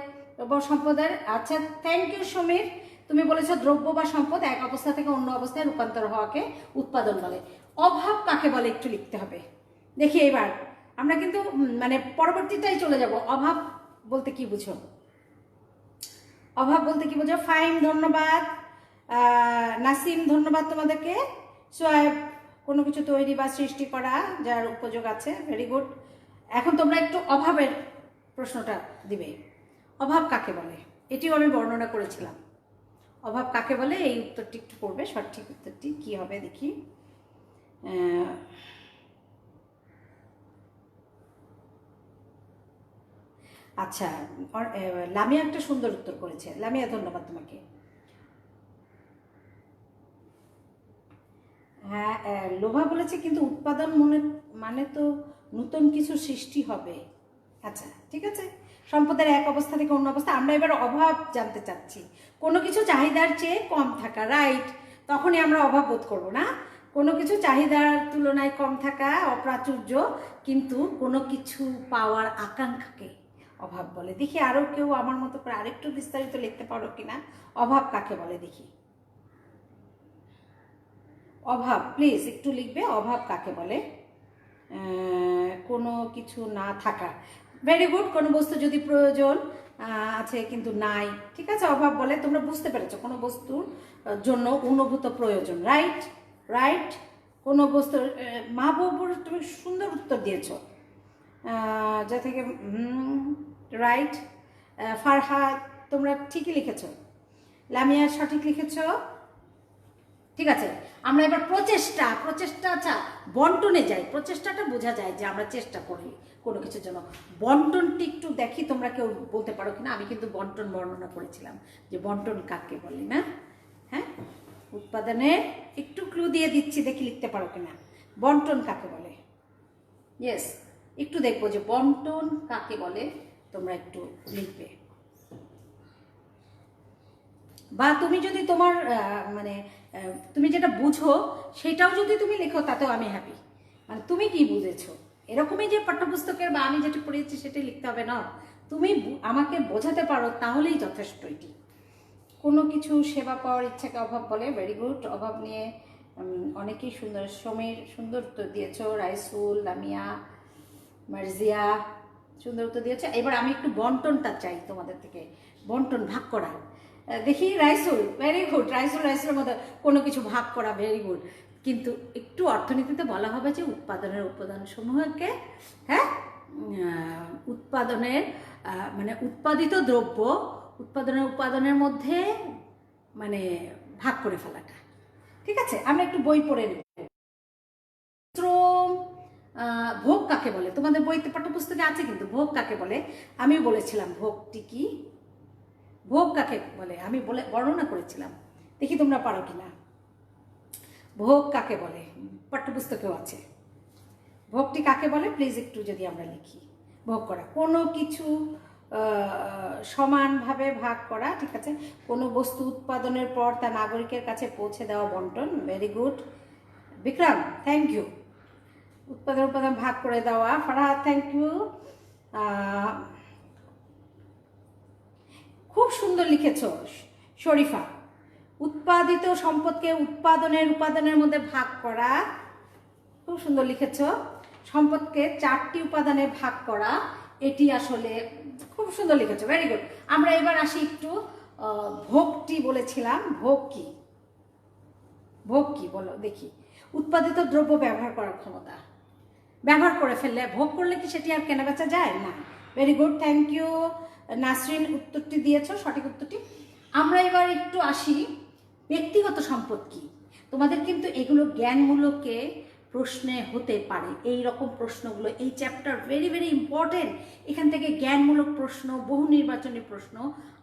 সম্পদের। আচ্ছা, থ্যাংক ইউ সমীর। তুমি বলেছো দ্রব্য বা সম্পদ এক অবস্থা থেকে অন্য অবস্থায় রূপান্তর হওয়াকে উৎপাদন বলে। অভাব কাকে বলে একটু লিখতে হবে। দেখি এবার আমরা কিন্তু মানে পরবর্তীটাই চলে যাব। অভাব বলতে কি বুঝো? অভাব বলতে কি বুঝো? ফাইম ধন্যবাদ, নাসিম ধন্যবাদ তোমাদেরকে। সোয়েব, কোনো কিছু তৈরি বা সৃষ্টি করা যার উপযোগ আছে, ভেরি গুড। এখন তোমরা একটু অভাবের প্রশ্নটা দিবে। অভাব কাকে বলে এটিও আমি বর্ণনা করেছিলাম। অভাব কাকে বলে এই উত্তরটি একটু করবে। সঠিক উত্তরটি কি হবে দেখি। আচ্ছা, লামিয়া একটা সুন্দর উত্তর করেছে। লামিয়া ধন্যবাদ তোমাকে। হ্যাঁ, লোভা বলেছে কিন্তু উৎপাদন মানে তো নতুন কিছু সৃষ্টি হবে। আচ্ছা ঠিক আছে, সম্পদের এক অবস্থা থেকে অন্য অবস্থা। আমরা এবার অভাব জানতে চাচ্ছি। কোনো কিছু চাহিদার চেয়ে কম থাকা, রাইট? তখনই আমরা অভাব বোধ করবো না। কোনো কিছু চাহিদার তুলনায় কম থাকা অপ্রাচুর্য, কিন্তু কোনো কিছু পাওয়ার আকাঙ্ক্ষাকে অভাব বলে। দেখি আরও কেউ আমার মতো করে আরেকটু বিস্তারিত লিখতে পারো কিনা। অভাব কাকে বলে দেখি। অভাব প্লিজ একটু লিখবে। অভাব কাকে বলে? কোনো কিছু না থাকা, ভেরি গুড। কোনো বস্তু যদি প্রয়োজন আছে কিন্তু নাই, ঠিক আছে, অভাব বলে। তোমরা বুঝতে পেরেছো, কোনো বস্তুর জন্য অনুভূত প্রয়োজন, রাইট? রাইট, কোনো বস্তুর। মাহবুবুর তুমি সুন্দর উত্তর দিয়েছো, যা থেকে রাইট। ফারহাদ তোমরা ঠিকই লিখেছো। লামিয়া সঠিক লিখেছো, ঠিক আছে। আমরা এবার প্রচেষ্টা, আচ্ছা বন্টনে যাই। প্রচেষ্টাটা বোঝা যায় যে আমরা চেষ্টা করি কোনো কিছুর জন্য। বন্টনটি একটু দেখি তোমরা কেউ বলতে পারো কিনা। আমি কিন্তু বন্টন বর্ণনা করেছিলাম যে বন্টন কাকে বলে না। হ্যাঁ, উৎপাদনে একটু ক্লু দিয়ে দিচ্ছি, দেখি লিখতে পারো কিনা। বন্টন কাকে বলে? ইয়েস, একটু দেখবো যে বন্টন কাকে বলে। তোমরা একটু লিখবে, বা তুমি যদি তোমার মানে তুমি যেটা বুঝো সেটাও যদি তুমি লেখো, তাতেও আমি হ্যাপি। মানে তুমি কি বুঝেছো, এরকমই যে পাঠ্যপুস্তকের বা আমি যেটা পড়েছি সেটাই লিখতে হবে না। তুমি আমাকে বোঝাতে পারো তাহলেই যথেষ্ট। এটি কোনো কিছু সেবা পাওয়ার ইচ্ছাকে অভাব বলে, ভেরি গুড। অভাব নিয়ে অনেকেই সুন্দর, সমীর সুন্দর উত্তর দিয়েছো। রাইসুল, লামিয়া, মার্জিয়া সুন্দর উত্তর দিয়েছে। এবার আমি একটু বন্টনটা চাই তোমাদের থেকে, বন্টন ভাগ করা। দেখি রাইসুল, ভেরি গুড। রাইসুলের মধ্যে কোনো কিছু ভাগ করা, ভেরি গুড। কিন্তু একটু অর্থনীতিতে বলা হবে যে উৎপাদনের উপাদানসমূহকে, হ্যাঁ, উৎপাদনের মানে উৎপাদিত দ্রব্য উপাদানের মধ্যে মানে ভাগ করে ফেলাটা, ঠিক আছে। আমরা একটু বই পড়ে নেব। শ্রম, ভোগ কাকে বলে? তোমাদের বইতে পাঠ্যপুস্তকে আছে কিন্তু। ভোগ কাকে বলে আমি বলেছিলাম। ভোগটি কি? ভোগ কাকে বলে আমি বর্ণনা করেছিলাম। দেখি তোমরা পারো কিনা। ভোগ কাকে বলে? পাঠ্যপুস্তকেও আছে। ভোগটি কাকে বলে প্লিজ একটু যদি আমরা লিখি। ভোগ করা, কোনো কিছু সমানভাবে ভাগ করা, ঠিক আছে। কোনো বস্তু উৎপাদনের পর তা নাগরিকের কাছে পৌঁছে দেওয়া, বন্টন, very good. Bikram thank you. উৎপাদন ভাগ করে দেওয়া। Farhad thank you. খুব সুন্দর লিখেছ শরীফা। উৎপাদিত সম্পদকে উপাদানের মধ্যে ভাগ করা, খুব সুন্দর লিখেছ। সম্পদকে 4টি উপাদানে ভাগ করা, এটি আসলে খুব খুব সুন্দর লিখেছো, ভেরি গুড। আমরা এবার আসি একটু ভোগটি বলেছিলাম, ভোগ কি? ভোগ কি বলো দেখি? উৎপাদিত দ্রব্য ব্যবহার করার ক্ষমতা। ব্যবহার করে ফেললে, ভোগ করলে কি সেটি আর কেনা বেচা যায় না? Very good, thank you Nasrin, উত্তরটি দিয়েছো, সঠিক উত্তরটি। আমরা এবার একটু আসি ব্যক্তিগত সম্পদ কি। তোমাদের কিন্তু এগুলো জ্ঞানমূলকে প্রশ্নে হতে পারে, এই রকম প্রশ্নগুলো, এই চ্যাপ্টার ভেরি ভেরি ইম্পর্টেন্ট। এখান থেকে জ্ঞানমূলক প্রশ্ন, বহু নির্বাচনী প্রশ্ন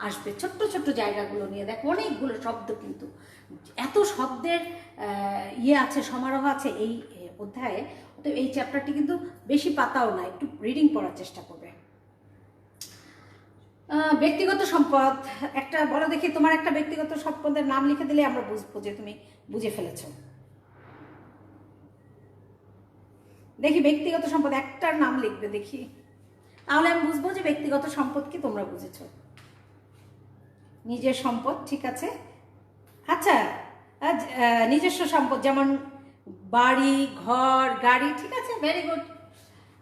আসবে, ছোট্ট ছোট্ট জায়গাগুলো নিয়ে। দেখো অনেকগুলো শব্দ, কিন্তু এত শব্দের আছে, সমারোহ আছে এই অধ্যায়ে। তো এই চ্যাপ্টারটি কিন্তু বেশি পাতাও না, একটু রিডিং পড়ার চেষ্টা করবে। ব্যক্তিগত সম্পদ একটা বলো দেখি, তোমার একটা ব্যক্তিগত সম্পদের নাম লিখে দিলে আমরা বুঝবো যে তুমি বুঝে ফেলেছো। দেখি ব্যক্তিগত সম্পদ একটার নাম লিখবে দেখি, তাহলে আমি বুঝবো যে ব্যক্তিগত সম্পদ কি তোমরা বুঝেছো। নিজের সম্পদ, ঠিক আছে। আচ্ছা, নিজস্ব সম্পদ যেমন বাড়ি, ঘর, গাড়ি, ঠিক আছে, ভেরি গুড।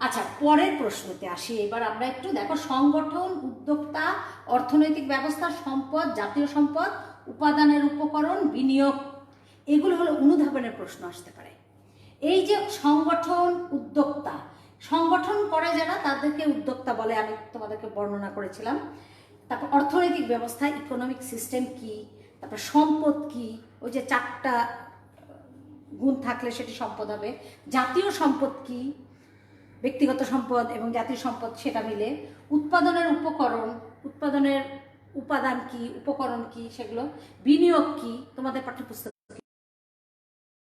আচ্ছা, পরের প্রশ্নতে আসি এবার আমরা একটু। দেখো, সংগঠন, উদ্যোক্তা, অর্থনৈতিক ব্যবস্থা, সম্পদ, জাতীয় সম্পদ, উপাদানের উপকরণ, বিনিয়োগ, এগুলো হলো অনুধাবনের প্রশ্ন আসতে পারে। এই যে সংগঠন, উদ্যোক্তা, সংগঠন করে যারা তাদেরকে উদ্যোক্তা বলে, আমি তোমাদেরকে বর্ণনা করেছিলাম। তারপর অর্থনৈতিক ব্যবস্থা, ইকোনমিক সিস্টেম কি, তারপর সম্পদ কি, ওই যে 4টা গুণ থাকলে সেটি সম্পদ হবে। জাতীয় সম্পদ কি, ব্যক্তিগত সম্পদ এবং জাতীয় সম্পদ সেটা মিলে। উৎপাদনের উপকরণ, উৎপাদনের উপাদান কি, উপকরণ কি, সেগুলো। বিনিয়োগ কি, তোমাদের পাঠ্যপুস্তক।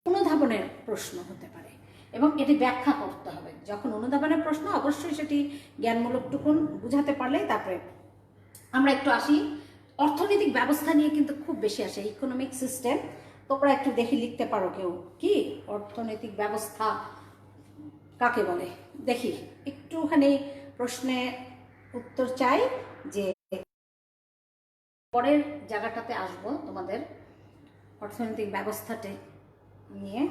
অনুধাবনের প্রশ্ন হতে পারে এবং এটি ব্যাখ্যা করতে হবে। যখন অনুধাবনের প্রশ্ন, অবশ্যই সেটি জ্ঞানমূলকটুকুন বুঝাতে পারলেই। তারপরে আমরা একটু আসি অর্থনৈতিক ব্যবস্থা নিয়ে, কিন্তু খুব বেশি আসে, ইকোনমিক সিস্টেম। তোমরা একটু দেখি লিখতে পারো কেউ, কি অর্থনৈতিক ব্যবস্থা কাকে বলে দেখি। একটুখানি প্রশ্নে উত্তর চাই, যে পরের জায়গাটাতে আসবো তোমাদের অর্থনৈতিক ব্যবস্থাটা নিয়ে।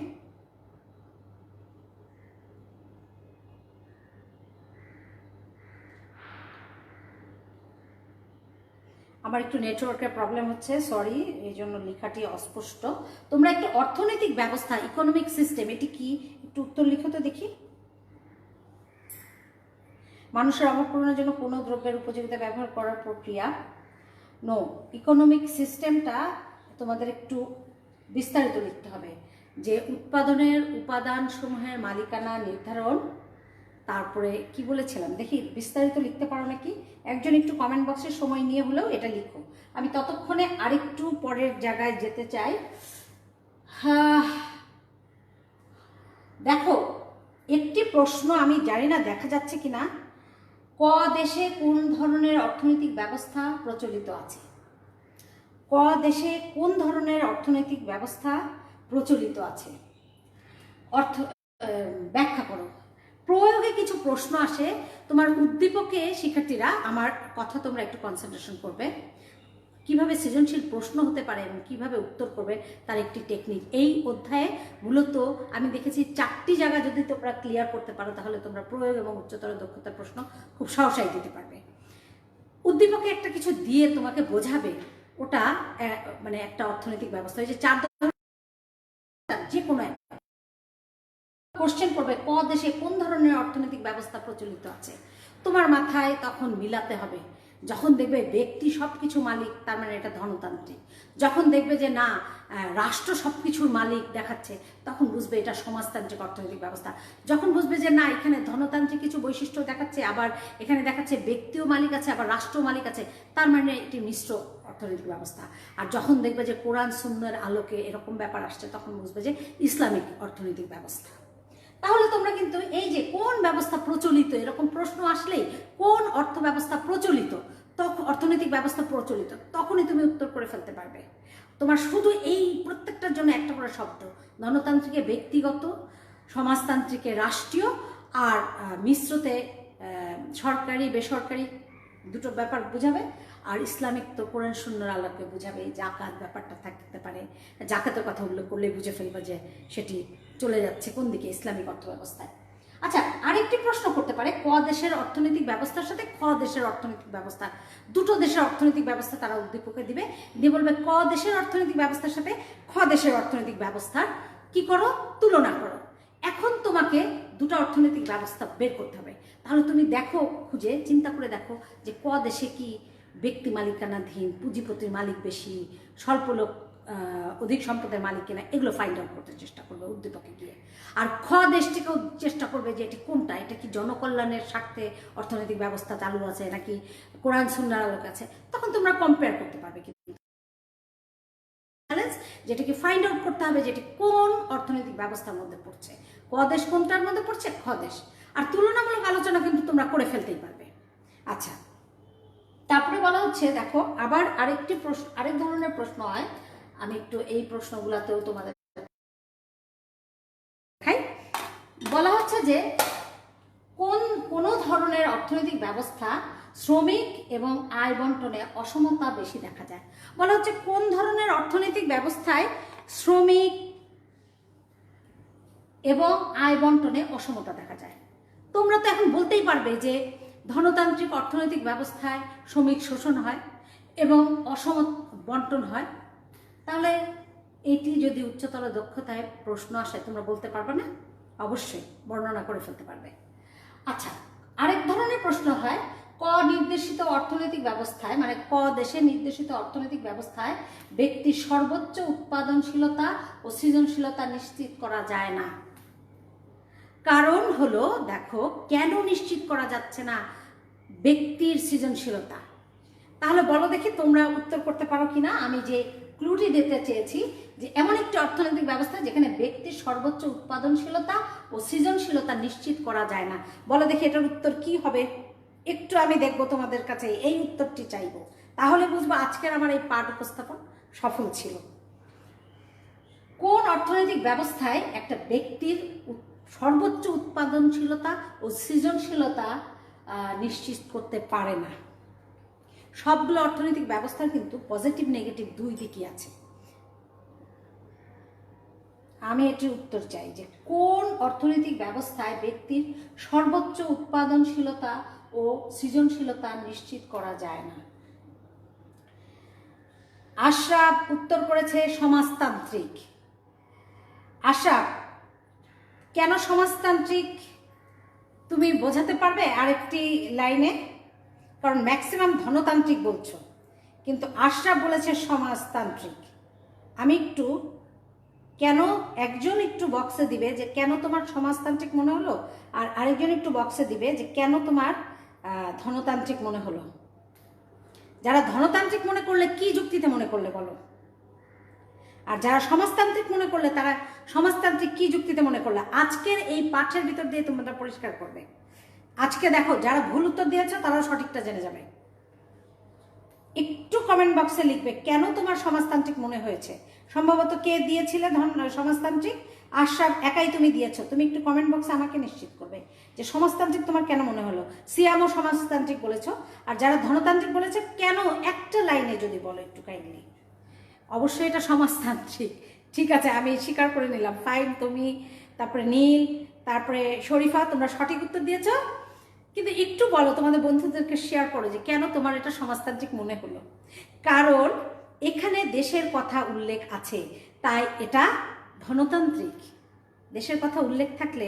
আমার একটু নেটওয়ার্কের প্রবলেম হচ্ছে, সরি, এই জন্য লেখাটি অস্পষ্ট। তোমরা একটু অর্থনৈতিক ব্যবস্থা, ইকোনমিক সিস্টেম, এটি কি একটু উত্তর লিখো তো দেখি। মানুষের অভাব পূরণের জন্য কোনো দ্রব্যের উপযোগিতা ব্যবহার করার প্রক্রিয়া। নো, ইকোনমিক সিস্টেমটা তোমাদের একটু বিস্তারিত লিখতে হবে, যে উৎপাদনের উপাদান সমূহের মালিকানা নির্ধারণ। তারপরে কি বলেছিলাম দেখি, বিস্তারিত লিখতে পারো নাকি? একজন একটু কমেন্ট বক্সে সময় নিয়ে হলেও এটা লিখো। আমি ততক্ষণে আরেকটু পরের জায়গায় যেতে চাই। দেখো, একটি প্রশ্ন আমি জানি না দেখা যাচ্ছে কিনা, ক দেশে কোন ধরনের অর্থনৈতিক ব্যবস্থা প্রচলিত আছে? ক দেশে কোন ধরনের অর্থনৈতিক ব্যবস্থা প্রচলিত আছে? ব্যাখ্যা করো। প্রয়োগে কিছু প্রশ্ন আসে, তোমার উদ্দীপকে শিক্ষার্থীরা, আমার কথা তোমরা একটু কনসেন্ট্রেশন করবে। কিভাবে সৃজনশীল প্রশ্ন হতে পারে এবং কিভাবে উত্তর করবে তার একটি টেকনিক। এই অধ্যায়ে মূলত আমি দেখেছি 4টি জায়গা যদি তোমরা ক্লিয়ার করতে পারো, তাহলে তোমরা প্রয়োগ এবং উচ্চতর দক্ষতার প্রশ্ন খুব সহসাই দিতে পারবে। উদ্দীপকে একটা কিছু দিয়ে তোমাকে বোঝাবে, ওটা মানে একটা অর্থনৈতিক ব্যবস্থা। হয়েছে 4 যে কোনো কোশ্চেন করবে, ক দেশে কোন ধরনের অর্থনৈতিক ব্যবস্থা প্রচলিত আছে, তোমার মাথায় তখন মিলাতে হবে। যখন দেখবে ব্যক্তি সব কিছু মালিক, তার মানে এটা ধনতান্ত্রিক। যখন দেখবে যে না, রাষ্ট্র সব কিছুর মালিক দেখাচ্ছে, তখন বুঝবে এটা সমাজতান্ত্রিক অর্থনৈতিক ব্যবস্থা। যখন বুঝবে যে না, এখানে ধনতান্ত্রিক কিছু বৈশিষ্ট্য দেখাচ্ছে, আবার এখানে দেখাচ্ছে ব্যক্তিও মালিক আছে, আবার রাষ্ট্র মালিক আছে, তার মানে এটি মিশ্র অর্থনৈতিক ব্যবস্থা। আর যখন দেখবে যে কোরআন সুন্নাহর আলোকে এরকম ব্যাপার আসছে, তখন বুঝবে যে ইসলামিক অর্থনৈতিক ব্যবস্থা। তাহলে তোমরা কিন্তু এই যে কোন ব্যবস্থা প্রচলিত, এরকম প্রশ্ন আসলেই কোন অর্থ ব্যবস্থা প্রচলিত, তখন অর্থনৈতিক ব্যবস্থা প্রচলিত, তখনই তুমি উত্তর করে ফেলতে পারবে। তোমার শুধু এই প্রত্যেকটার জন্য একটা করে শব্দ, গণতান্ত্রিকে ব্যক্তিগত, সমাজতান্ত্রিকে রাষ্ট্রীয়, আর মিশ্রতে সরকারি বেসরকারি দুটো ব্যাপার বুঝাবে। আর ইসলামিক তো কোরআন সুন্নাহর আলোকে বুঝাবে। জাকাত ব্যাপারটা থাকতে পারে, জাকাতের কথা উল্লেখ করলে বুঝে ফেলবে যে সেটি চলে যাচ্ছে কোন দিকে, ইসলামিক অর্থ ব্যবস্থায়। আচ্ছা, আরেকটি প্রশ্ন করতে পারে, ক দেশের অর্থনৈতিক ব্যবস্থার সাথে খ দেশের অর্থনৈতিক ব্যবস্থা, দুটো দেশের অর্থনৈতিক ব্যবস্থা তারা উদ্দীপকে দিবে, দিয়ে বলবে ক দেশের অর্থনৈতিক ব্যবস্থার সাথে খ দেশের অর্থনৈতিক ব্যবস্থার কি করো, তুলনা করো। এখন তোমাকে দুটো অর্থনৈতিক ব্যবস্থা বের করতে হবে। তাহলে তুমি দেখো, খুঁজে চিন্তা করে দেখো যে ক দেশে কি ব্যক্তি মালিকানাধীন, পুঁজিপতির মালিক বেশি, স্বল্প লোক অধিক সম্পদের মালিক কিনা, এগুলো ফাইন্ড আউট করতে চেষ্টা করবে উদ্দীপকে গিয়ে। আর খ দেশটিকেও চেষ্টা করবে যে এটি কোনটা, এটা কি জনকল্যাণের স্বার্থে অর্থনৈতিক ব্যবস্থা চালু আছে নাকি কোরআন সুন্নাহর আলোকে আছে, তখন তোমরা কম্পেয়ার করতে পারবে। কিন্তু যেটাকে ফাইন্ড আউট করতে হবে যেটি কোন অর্থনৈতিক ব্যবস্থার মধ্যে পড়ছে, ক দেশ কোনটার মধ্যে পড়ছে, খ দেশ। আর তুলনামূলক আলোচনা কিন্তু তোমরা করে ফেলতেই পারবে। আচ্ছা, তারপরে বলা হচ্ছে, দেখো আবার আরেকটি প্রশ্ন, আরেক ধরনের প্রশ্ন হয়, আমি একটু এই প্রশ্নগুলোতেও তোমাদের দেখাই। বলা হচ্ছে যে কোন ধরনের অর্থনৈতিক ব্যবস্থা শ্রমিক এবং আয় বন্টনে অসমতা বেশি দেখা যায়। বলা হচ্ছে কোন ধরনের অর্থনৈতিক ব্যবস্থায় শ্রমিক এবং আয় বন্টনে অসমতা দেখা যায়। তোমরা তো এখন বলতেই পারবে যে ধনতান্ত্রিক অর্থনৈতিক ব্যবস্থায় শ্রমিক শোষণ হয় এবং অসম বন্টন হয়। তাহলে এটি যদি উচ্চতর দক্ষতায় প্রশ্ন আসে তোমরা বলতে পারবে না? অবশ্যই বর্ণনা করে ফেলতে পারবে। আচ্ছা, আরেক ধরনের প্রশ্ন হয়, ক নির্দেশিত অর্থনৈতিক ব্যবস্থায়, মানে ক দেশে নির্দেশিত অর্থনৈতিক ব্যবস্থায় ব্যক্তির সর্বোচ্চ উৎপাদনশীলতা ও সৃজনশীলতা নিশ্চিত করা যায় না। কারণ হলো, দেখো কেন নিশ্চিত করা যাচ্ছে না ব্যক্তির সৃজনশীলতা? তাহলে বলো দেখি তোমরা উত্তর করতে পারো কিনা। আমি যে ক্লুটি দিতে চেয়েছি যে এমন একটি অর্থনৈতিক ব্যবস্থা যেখানে ব্যক্তির সর্বোচ্চ উৎপাদনশীলতা ও সৃজনশীলতা নিশ্চিত করা যায় না, বলো দেখি এটার উত্তর কি হবে। একটু আমি দেখবো তোমাদের কাছে এই উত্তরটি চাইবো, তাহলে বুঝবো আজকের আমার এই পাঠ উপস্থাপন সফল ছিল। কোন অর্থনৈতিক ব্যবস্থায় একটা ব্যক্তির সর্বোচ্চ উৎপাদনশীলতা ও সৃজনশীলতা নিশ্চিত করতে পারে না? সবগুলো অর্থনৈতিক ব্যবস্থার কিন্তু পজিটিভ নেগেটিভ দুই দিকই আছে। আমি এটির উত্তর চাই যে কোন অর্থনৈতিক ব্যবস্থায় ব্যক্তির সর্বোচ্চ উৎপাদনশীলতা ও সৃজনশীলতা নিশ্চিত করা যায় না। আশরাফ উত্তর করেছে সমাজতান্ত্রিক। আশরাফ, কেন সমাজতান্ত্রিক তুমি বোঝাতে পারবে আরেকটি লাইনে? কারণ ম্যাক্সিমাম ধনতান্ত্রিক বলছো, কিন্তু আশরাফ বলেছে সমাজতান্ত্রিক। আমি একটু, কেন একজন একটু বক্সে দিবে যে কেন তোমার সমাজতান্ত্রিক মনে হলো, আর আরেকজন একটু বক্সে দিবে যে কেন তোমার ধনতান্ত্রিক মনে হলো। যারা ধনতান্ত্রিক মনে করলে কি যুক্তিতে মনে করলে বলো, আর যারা সমাজতান্ত্রিক মনে করলে তারা সমাজতান্ত্রিক কি যুক্তিতে মনে করলে? আজকের এই পাঠের ভিতর দিয়ে তোমরা পরিষ্কার করবে। আজকে দেখো যারা ভুল উত্তর দিয়েছে তারাও সঠিকটা জেনে যাবে। একটু কমেন্ট বক্সে লিখবে কেন তোমার সমাজতান্ত্রিক মনে হয়েছে। সম্ভবত কে দিয়েছিলে সমাজতান্ত্রিক? আশরাফ একাই তুমি দিয়েছো। তুমি একটু কমেন্ট বক্সে আমাকে নিশ্চিত করবে যে সমাজতান্ত্রিক তোমার কেন মনে হলো। সিয়ামও সমাজতান্ত্রিক বলেছো, আর যারা ধনতান্ত্রিক বলেছে কেন, একটা লাইনে যদি বলো একটু কাইন্ডলি। অবশ্যই এটা সমাজতান্ত্রিক। ঠিক আছে, আমি স্বীকার করে নিলাম। ফাইন, তুমি, তারপরে নীল, তারপরে শরীফা, তোমরা সঠিক উত্তর দিয়েছো। কিন্তু একটু বলো, তোমাদের বন্ধুদেরকে শেয়ার করো যে কেন তোমার এটা সমাজতান্ত্রিক মনে হলো। কারণ এখানে দেশের কথা উল্লেখ আছে, তাই এটা ধনতান্ত্রিক। দেশের কথা উল্লেখ থাকলে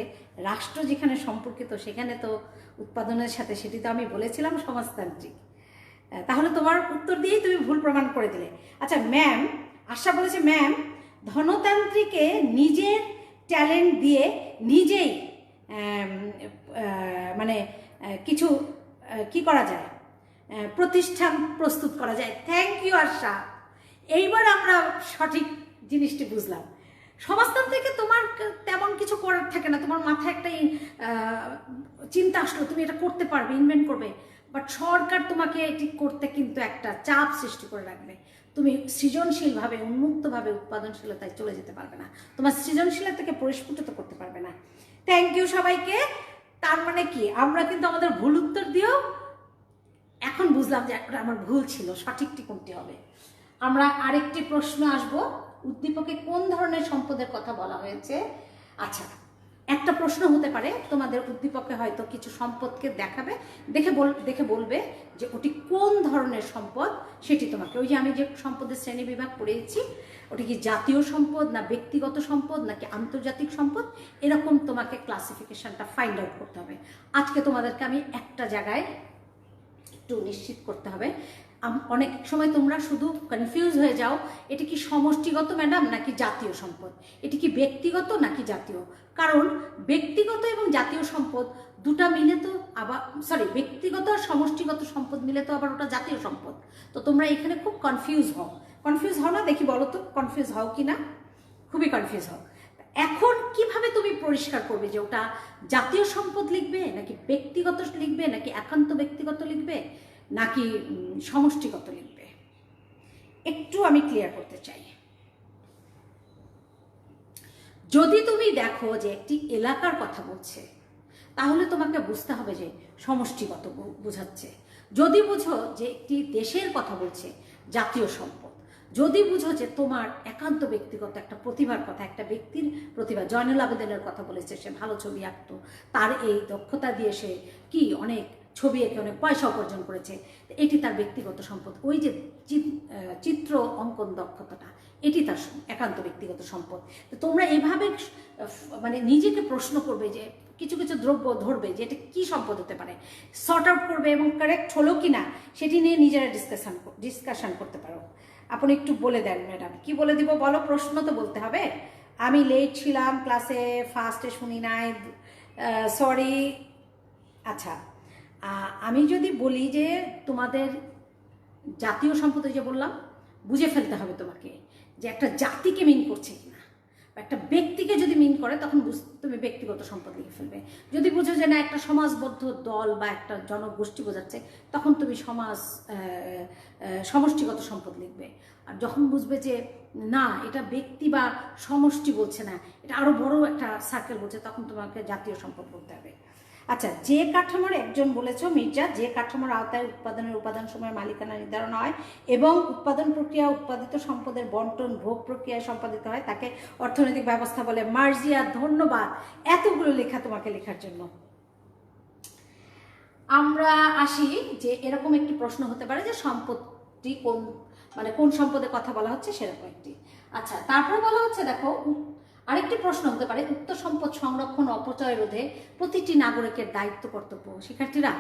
রাষ্ট্র যেখানে সম্পর্কিত সেখানে তো উৎপাদনের সাথে, সেটি তো আমি বলেছিলাম সমাজতান্ত্রিক। তাহলে তোমার উত্তর দিয়েই তুমি ভুল প্রমাণ করে দিলে। আচ্ছা ম্যাম, আশা বলেছে ম্যাম ধনতান্ত্রিকে নিজের ট্যালেন্ট দিয়ে নিজেই মানে কিছু কি করা যায়, প্রতিষ্ঠান প্রস্তুত করা যায়। থ্যাংক ইউ আশা, এইবার আমরা সঠিক জিনিসটি বুঝলাম। সমাজতান্ত্রিকে তোমার তেমন কিছু করার থাকে না, তোমার মাথায় একটা চিন্তা আসলো তুমি এটা করতে পারবে, ইনভেন্ট করবে, বাট সরকার তোমাকে এটি করতে কিন্তু একটা চাপ সৃষ্টি করে রাখবে। তুমি সৃজনশীলভাবে উন্মুক্তভাবে উৎপাদনশীলতায় চলে যেতে পারবে না, তোমার সৃজনশীলতাকে পরিস্ফুটিত করতে পারবে না। থ্যাংক ইউ সবাইকে। তার মানে কি, আমরা কিন্তু আমাদের ভুল উত্তর দিয়েও এখন বুঝলাম যে আমার ভুল ছিল, সঠিকটি কোনটি হবে। আমরা আরেকটি প্রশ্ন আসবো, উদ্দীপকে কোন ধরনের সম্পদের কথা বলা হয়েছে। আচ্ছা, একটা প্রশ্ন হতে পারে, তোমাদের উদ্দীপকে হয়তো কিছু সম্পদকে দেখাবে, দেখে বলবে যে ওটি কোন ধরনের সম্পদ, সেটি তোমাকে, ওই যে আমি যে সম্পদের শ্রেণী বিভাগ পড়েছি, ওটি কি জাতীয় সম্পদ না ব্যক্তিগত সম্পদ নাকি আন্তর্জাতিক সম্পদ, এরকম তোমাকে ক্লাসিফিকেশনটা ফাইন্ড আউট করতে হবে। আজকে তোমাদেরকে আমি একটা জায়গায় একটু নিশ্চিত করতে হবে। অনেক সময় তোমরা শুধু কনফিউজ হয়ে যাও, এটি কি সমষ্টিগত ম্যাডাম নাকি জাতীয় সম্পদ, এটি কি ব্যক্তিগত নাকি জাতীয়। কারণ ব্যক্তিগত এবং জাতীয় সম্পদ দুটা মিলে তো আবার, সরি, ব্যক্তিগত আর সমষ্টিগত সম্পদ মিলে তো আবার ওটা জাতীয় সম্পদ। তো তোমরা এখানে খুব কনফিউজ হও না, দেখি বলো তো কনফিউজ হও কি না? খুবই কনফিউজ হও। এখন কিভাবে তুমি পরিষ্কার করবে যে ওটা জাতীয় সম্পদ লিখবে নাকি ব্যক্তিগত লিখবে নাকি একান্ত ব্যক্তিগত লিখবে নাকি সমষ্টিগত লিখবে, একটু আমি ক্লিয়ার করতে চাই। যদি তুমি দেখো যে একটি এলাকার কথা বলছে, তাহলে তোমাকে বুঝতে হবে যে সমষ্টিগত বোঝাচ্ছে। যদি বুঝো যে একটি দেশের কথা বলছে, জাতীয় সম্পদ। যদি বুঝো যে তোমার একান্ত ব্যক্তিগত একটা প্রতিভার কথা, একটা ব্যক্তির প্রতিভা, জয়নুল আবেদিনের কথা বলেছে, সে ভালো ছবি আঁকতো, তার এই দক্ষতা দিয়ে সে কি অনেক ছবি এঁকে অনেক পয়সা উপার্জন করেছে, এটি তার ব্যক্তিগত সম্পদ। ওই যে চিত্র অঙ্কন দক্ষতাটা, এটি তার একান্ত ব্যক্তিগত সম্পদ। তো তোমরা এইভাবে মানে নিজেকে প্রশ্ন করবে যে কিছু কিছু দ্রব্য ধরবে যে এটা কী সম্পদ হতে পারে, সর্ট আউট করবে এবং কারেক্ট হলো কি না সেটি নিয়ে নিজেরা ডিসকাশন করতে পারো। আপনি একটু বলে দেন ম্যাডাম, কি বলে দিব বলো? প্রশ্ন তো বলতে হবে। আমি লেট ছিলাম, ক্লাসে ফার্স্টে শুনি নাই, সরি। আচ্ছা, আমি যদি বলি যে তোমাদের জাতীয় সম্পদ, যে বললাম, বুঝে ফেলতে হবে তোমাকে যে একটা জাতিকে মিন করছে কিনা, একটা ব্যক্তিকে যদি মিন করে তখন তুমি ব্যক্তিগত সম্পদ লিখে ফেলবে। যদি বুঝো যে না একটা সমাজবদ্ধ দল বা একটা জনগোষ্ঠী বোঝাচ্ছে, তখন তুমি সমষ্টিগত সম্পদ লিখবে। আর যখন বুঝবে যে না এটা ব্যক্তি বা সমষ্টি বলছে না, এটা আরো বড় একটা সার্কেল বলছে, তখন তোমাকে জাতীয় সম্পদ বলতে হবে। আচ্ছা, যে কাঠামোর, একজন বলেছো মির্জা, যে কাঠামোর আওতায় উৎপাদনের উপাদান সময়ের মালিকানা নির্ধারণ হয় এবং উৎপাদন প্রক্রিয়া উৎপাদিত সম্পদের বন্টন ভোগ প্রক্রিয়ায় সম্পাদিত হয়, তাকে অর্থনৈতিক ব্যবস্থা বলে। মার্জিয়া, ধন্যবাদ এতগুলো লেখা তোমাকে লেখার জন্য। আমরা আসি যে এরকম একটি প্রশ্ন হতে পারে যে সম্পদটি কোন সম্পদের কথা বলা হচ্ছে, সেরকম একটি। আচ্ছা, তারপর বলা হচ্ছে, দেখো আরেকটি প্রশ্ন হতে পারে, উক্ত সম্পদ সংরক্ষণ অপচয় রোধে প্রতিটি নাগরিকের দায়িত্ব কর্তব্য। শিক্ষার্থীরা,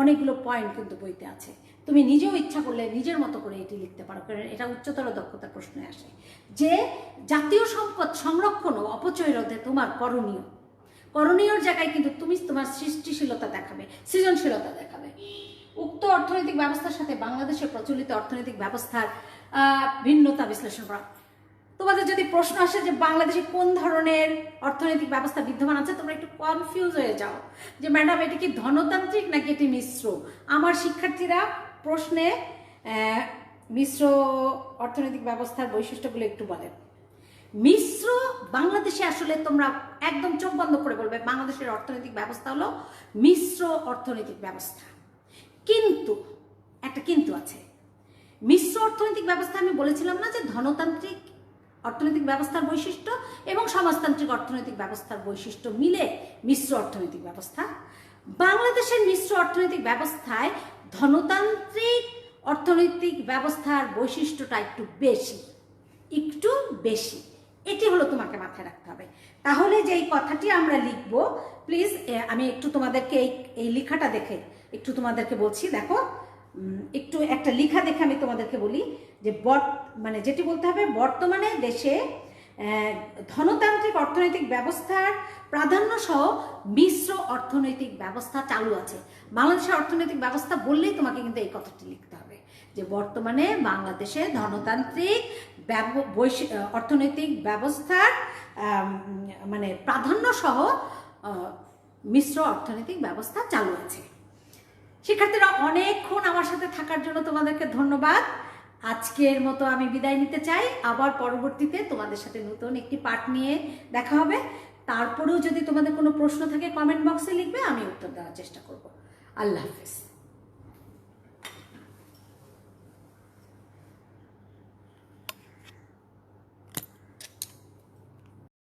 অনেকগুলো পয়েন্ট কিন্তু বইতে আছে, তুমি নিজেও ইচ্ছা করলে নিজের মতো করে এটি লিখতে পারো, কারণ এটা উচ্চতর দক্ষতার প্রশ্নে আসে যে জাতীয় সম্পদ সংরক্ষণ ও অপচয় রোধে তোমার করণীয়র জায়গায় কিন্তু তুমি তোমার সৃষ্টিশীলতা দেখাবে, সৃজনশীলতা দেখাবে। উক্ত অর্থনৈতিক ব্যবস্থার সাথে বাংলাদেশের প্রচলিত অর্থনৈতিক ব্যবস্থার ভিন্নতা বিশ্লেষণ করা। তোমাদের যদি প্রশ্ন আসে যে বাংলাদেশে কোন ধরনের অর্থনৈতিক ব্যবস্থা বিদ্যমান আছে, তোমরা একটু কনফিউজ হয়ে যাও যে ম্যাডাম এটি কি ধনতান্ত্রিক নাকি এটি মিশ্র। আমার শিক্ষার্থীরা প্রশ্নে মিশ্র অর্থনৈতিক ব্যবস্থার বৈশিষ্ট্যগুলো একটু বলেন। মিশ্র বাংলাদেশে আসলে তোমরা একদম চোখ বন্ধ করে বলবে বাংলাদেশের অর্থনৈতিক ব্যবস্থা হলো মিশ্র অর্থনৈতিক ব্যবস্থা। কিন্তু একটা কিন্তু আছে, মিশ্র অর্থনৈতিক ব্যবস্থা আমি বলেছিলাম না যে ধনতান্ত্রিক অর্থনৈতিক ব্যবস্থার বৈশিষ্ট্য এবং সমাজতান্ত্রিক অর্থনৈতিক ব্যবস্থার বৈশিষ্ট্য মিলে মিশ্র অর্থনৈতিক ব্যবস্থা। বাংলাদেশের মিশ্র অর্থনৈতিক ব্যবস্থায় ধনতান্ত্রিক অর্থনৈতিক ব্যবস্থার বৈশিষ্ট্যটা একটু বেশি, এটি হলো তোমাকে মাথায় রাখতে হবে। তাহলে যেই কথাটি আমরা লিখব, প্লিজ আমি একটু তোমাদেরকে এই লেখাটা দেখে একটু তোমাদেরকে বলছি। দেখো, একটু একটা লেখা দেখে আমি তোমাদেরকে বলি যে যেটি বলতে হবে, বর্তমানে দেশে ধনতান্ত্রিক অর্থনৈতিক ব্যবস্থার প্রাধান্য সহ মিশ্র অর্থনৈতিক ব্যবস্থা চালু আছে। বাংলাদেশের অর্থনৈতিক ব্যবস্থা বললেই তোমাকে কিন্তু এই কথাটি লিখতে হবে যে বর্তমানে বাংলাদেশে ধনতান্ত্রিক অর্থনৈতিক ব্যবস্থার প্রাধান্য সহ মিশ্র অর্থনৈতিক ব্যবস্থা চালু আছে। শিক্ষার্থীরা, অনেকক্ষণ আমার সাথে থাকার জন্য তোমাদেরকে ধন্যবাদ। আজকের মতো আমি বিদায় নিতে চাই। আবার পরবর্তীতে তোমাদের সাথে নতুন একটি পাঠ নিয়ে দেখা হবে। তারপরেও যদি তোমাদের কোনো প্রশ্ন থাকে কমেন্ট বক্সে লিখবে, আমি উত্তর দেওয়ার চেষ্টা করব। আল্লাহ হাফেজ।